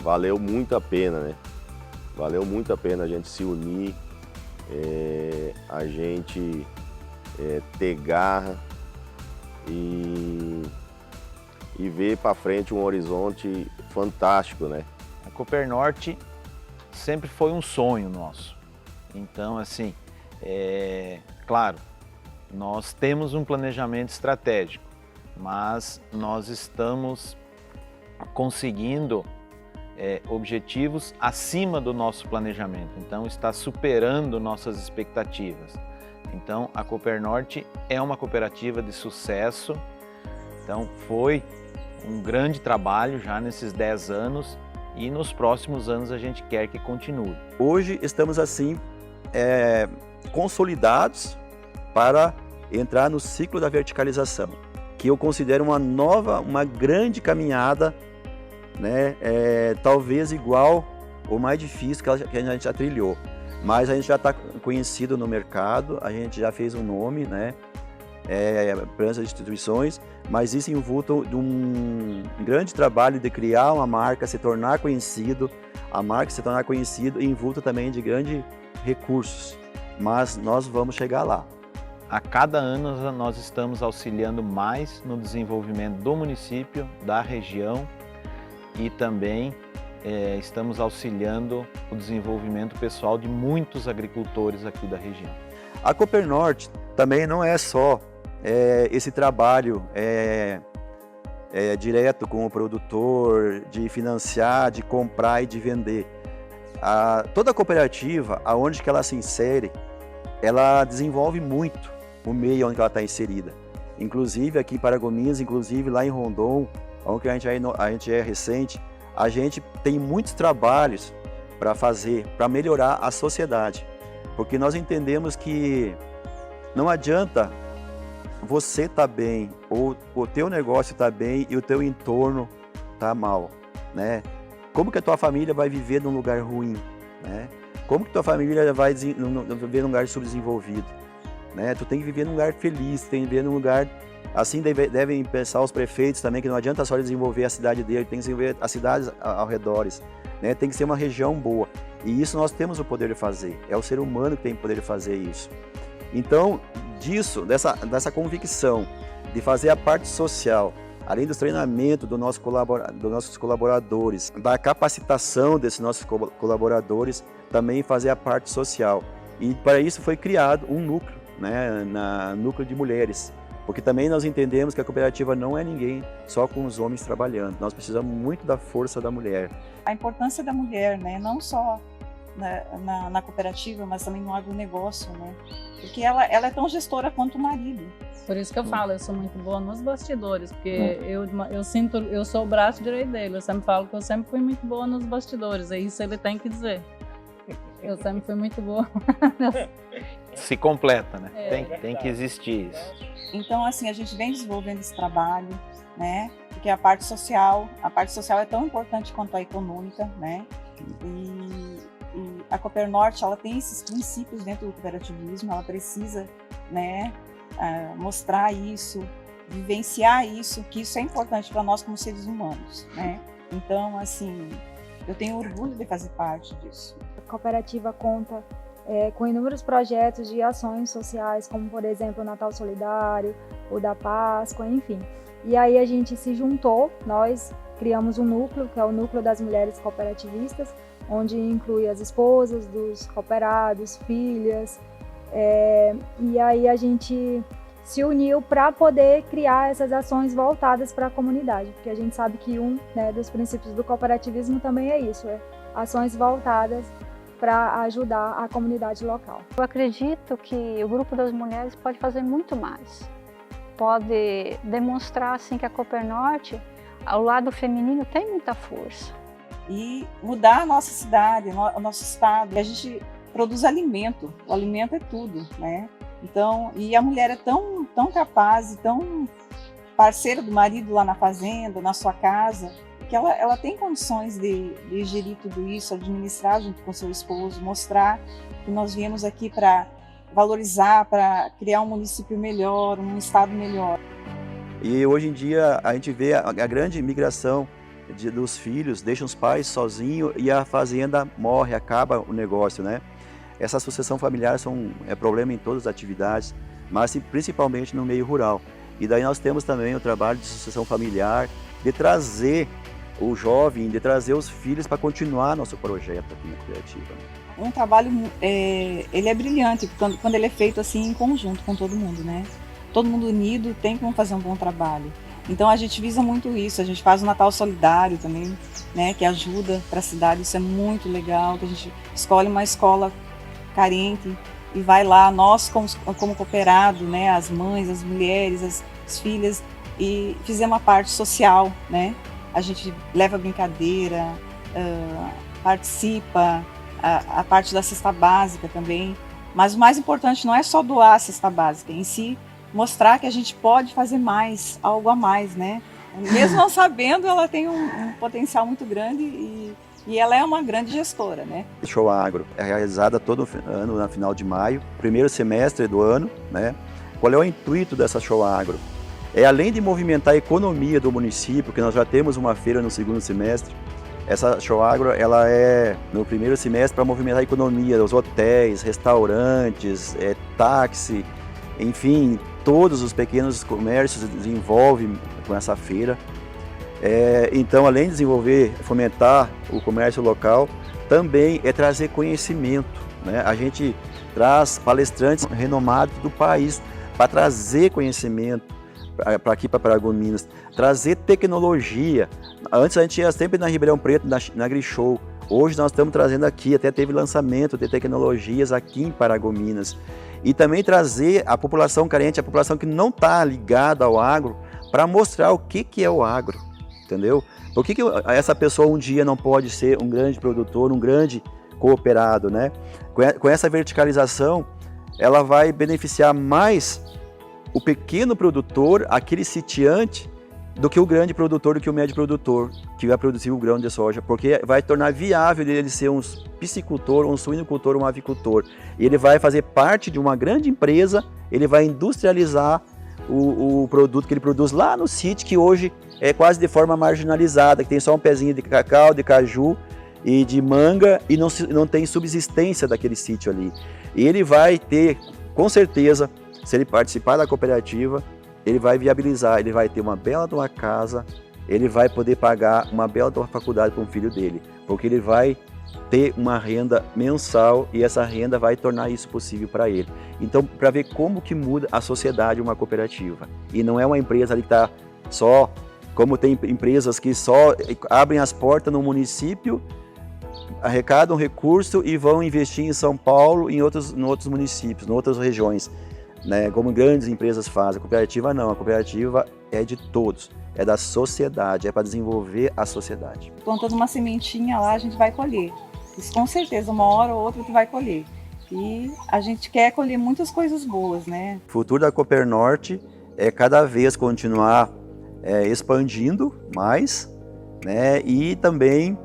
valeu muito a pena, né? Valeu muito a pena a gente se unir, a gente ter garra e ver para frente um horizonte fantástico, né? A Coopernorte sempre foi um sonho nosso. Então, assim, claro, nós temos um planejamento estratégico, mas nós estamos conseguindo objetivos acima do nosso planejamento. Então, está superando nossas expectativas. Então, a Coopernorte é uma cooperativa de sucesso. Então, foi um grande trabalho já nesses 10 anos. E nos próximos anos a gente quer que continue. Hoje estamos assim consolidados para entrar no ciclo da verticalização, que eu considero uma grande caminhada, né? Talvez igual ou mais difícil que a gente já trilhou, mas a gente já está conhecido no mercado, a gente já fez um nome, né? Para essas instituições, mas isso envolto de um grande trabalho de criar uma marca, se tornar conhecido, a marca se tornar conhecida e envolto também de grandes recursos, mas nós vamos chegar lá. A cada ano nós estamos auxiliando mais no desenvolvimento do município, da região e também estamos auxiliando o desenvolvimento pessoal de muitos agricultores aqui da região. A Coopernorte também não é só esse trabalho direto com o produtor, de financiar, de comprar e de vender. Toda cooperativa, aonde que ela se insere, ela desenvolve muito o meio onde ela está inserida. Inclusive aqui em Paragominas, inclusive lá em Rondon, onde a gente é recente, a gente tem muitos trabalhos para fazer, para melhorar a sociedade. Porque nós entendemos que não adianta você estar bem, ou o teu negócio estar bem e o teu entorno estar mal, né? Como que a tua família vai viver num lugar ruim, né? Como que tua família vai viver num lugar subdesenvolvido, né? Tu tem que viver num lugar feliz, tem que viver num lugar... Assim devem pensar os prefeitos também, que não adianta só desenvolver a cidade dele, tem que desenvolver as cidades ao redor, né? Tem que ser uma região boa. E isso nós temos o poder de fazer, é o ser humano que tem o poder de fazer isso. Então, dessa convicção de fazer a parte social, além do treinamento dos nossos colaboradores, da capacitação desses nossos colaboradores, também fazer a parte social. E para isso foi criado um núcleo, né, núcleo de mulheres, porque também nós entendemos que a cooperativa não é ninguém só com os homens trabalhando, nós precisamos muito da força da mulher. A importância da mulher, né, não só na cooperativa, mas também no agronegócio, né, porque ela é tão gestora quanto o marido. Por isso que eu falo, eu sou muito boa nos bastidores, porque eu sou o braço direito dele, eu sempre falo que eu sempre fui muito boa nos bastidores, é isso ele tem que dizer. Eu sempre fui muito boa. Se completa, né? Tem que existir isso. Então, assim, a gente vem desenvolvendo esse trabalho, né? Porque a parte social é tão importante quanto a econômica, né? E a Coopernorte, ela tem esses princípios dentro do cooperativismo, ela precisa, né, mostrar isso, vivenciar isso, que isso é importante para nós como seres humanos, né? Então, assim, eu tenho orgulho de fazer parte disso. A cooperativa conta com inúmeros projetos de ações sociais, como, por exemplo, o Natal Solidário, o da Páscoa, enfim. E aí a gente se juntou, nós criamos um núcleo, que é o Núcleo das Mulheres Cooperativistas, onde inclui as esposas dos cooperados, filhas, e aí a gente se uniu para poder criar essas ações voltadas para a comunidade, porque a gente sabe que dos princípios do cooperativismo também é isso, ações voltadas para ajudar a comunidade local. Eu acredito que o Grupo das Mulheres pode fazer muito mais, pode demonstrar assim que a Coopernorte, ao lado feminino, tem muita força. E mudar a nossa cidade, o nosso estado. A gente produz alimento, o alimento é tudo, né? Então, e a mulher é tão capaz e tão parceira do marido lá na fazenda, na sua casa, que ela tem condições de gerir tudo isso, administrar junto com seu esposo, mostrar que nós viemos aqui para valorizar, para criar um município melhor, um estado melhor. E hoje em dia a gente vê a grande migração dos filhos, deixam os pais sozinhos e a fazenda morre, acaba o negócio, né? Essa sucessão familiar é problema em todas as atividades, mas principalmente no meio rural. E daí nós temos também o trabalho de sucessão familiar, de trazer o jovem, de trazer os filhos para continuar nosso projeto aqui na cooperativa. Um trabalho, ele é brilhante quando ele é feito assim em conjunto com todo mundo, né? Todo mundo unido tem como fazer um bom trabalho. Então a gente visa muito isso, a gente faz o Natal Solidário também, né, que ajuda para a cidade, isso é muito legal, que a gente escolhe uma escola carente e vai lá, nós como cooperado, né, as mães, as mulheres, as filhas, e fizemos uma parte social, né, a gente leva brincadeira, participa, a parte da cesta básica também, mas o mais importante não é só doar a cesta básica, em si mostrar que a gente pode fazer mais, algo a mais, né? Mesmo não sabendo, ela tem um potencial muito grande e ela é uma grande gestora, né? O Show Agro é realizada todo ano, no final de maio, primeiro semestre do ano, né? Qual é o intuito dessa Show Agro? Além de movimentar a economia do município, que nós já temos uma feira no segundo semestre, essa Show Agro, ela é no primeiro semestre para movimentar a economia dos hotéis, restaurantes, táxi, enfim, todos os pequenos comércios desenvolvem com essa feira. Então, além de desenvolver, fomentar o comércio local, também é trazer conhecimento, né? A gente traz palestrantes renomados do país para trazer conhecimento para aqui, para Paragominas, trazer tecnologia. Antes a gente ia sempre na Ribeirão Preto, na Grishow. Hoje nós estamos trazendo aqui, até teve lançamento de tecnologias aqui em Paragominas. e também trazer a população carente, a população que não está ligada ao agro, para mostrar o que é o agro, entendeu? Por que essa pessoa um dia não pode ser um grande produtor, um grande cooperado, né? Com essa verticalização, ela vai beneficiar mais o pequeno produtor, aquele sitiante, do que o grande produtor, do que o médio produtor, que vai produzir o grão de soja, porque vai tornar viável ele ser um piscicultor, um suinocultor, um avicultor. E ele vai fazer parte de uma grande empresa, ele vai industrializar o produto que ele produz lá no sítio, que hoje é quase de forma marginalizada, que tem só um pezinho de cacau, de caju e de manga, e não tem subsistência daquele sítio ali. E ele vai ter, com certeza, se ele participar da cooperativa, ele vai viabilizar, ele vai ter uma bela de uma casa, ele vai poder pagar uma bela de uma faculdade para um filho dele, porque ele vai ter uma renda mensal e essa renda vai tornar isso possível para ele. Então, para ver como que muda a sociedade uma cooperativa. E não é uma empresa ali que está só, como tem empresas que só abrem as portas no município, arrecadam recurso e vão investir em São Paulo e em outros municípios, em outras regiões, né, como grandes empresas fazem. A cooperativa não, a cooperativa é de todos, é da sociedade, é para desenvolver a sociedade. Plantando uma sementinha lá, a gente vai colher. Isso com certeza, uma hora ou outra tu vai colher. E a gente quer colher muitas coisas boas, né? O futuro da Coopernorte é cada vez continuar expandindo mais, né, e também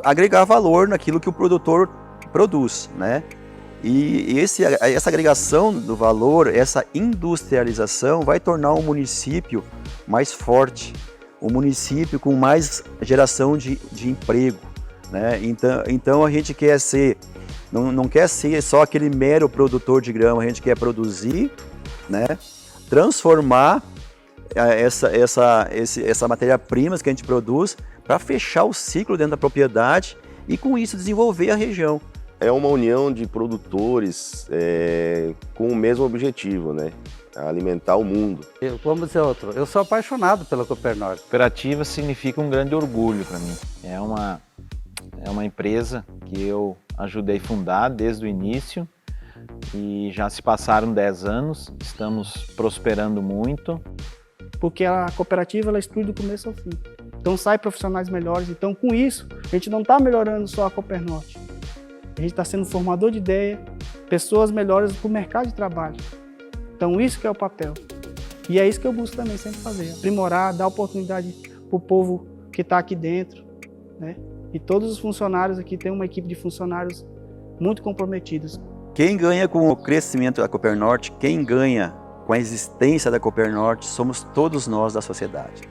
agregar valor naquilo que o produtor produz, né? E essa agregação do valor, essa industrialização vai tornar o município mais forte, um município com mais geração de emprego, né? Então a gente quer ser, não quer ser só aquele mero produtor de grama, a gente quer produzir, né? Transformar essa matéria-prima que a gente produz para fechar o ciclo dentro da propriedade e com isso desenvolver a região. É uma união de produtores com o mesmo objetivo, né? Alimentar o mundo. Vamos dizer outro, eu sou apaixonado pela Coopernorte. Cooperativa significa um grande orgulho para mim. É uma empresa que eu ajudei a fundar desde o início e já se passaram 10 anos, estamos prosperando muito. Porque a cooperativa ela estuda do começo ao fim. Então sai profissionais melhores, então com isso a gente não está melhorando só a Coopernorte. A gente está sendo formador de ideia, pessoas melhores para o mercado de trabalho. Então isso que é o papel. E é isso que eu busco também sempre fazer, aprimorar, dar oportunidade para o povo que está aqui dentro, né? E todos os funcionários aqui, tem uma equipe de funcionários muito comprometidos. Quem ganha com o crescimento da Coopernorte, quem ganha com a existência da Coopernorte, somos todos nós da sociedade.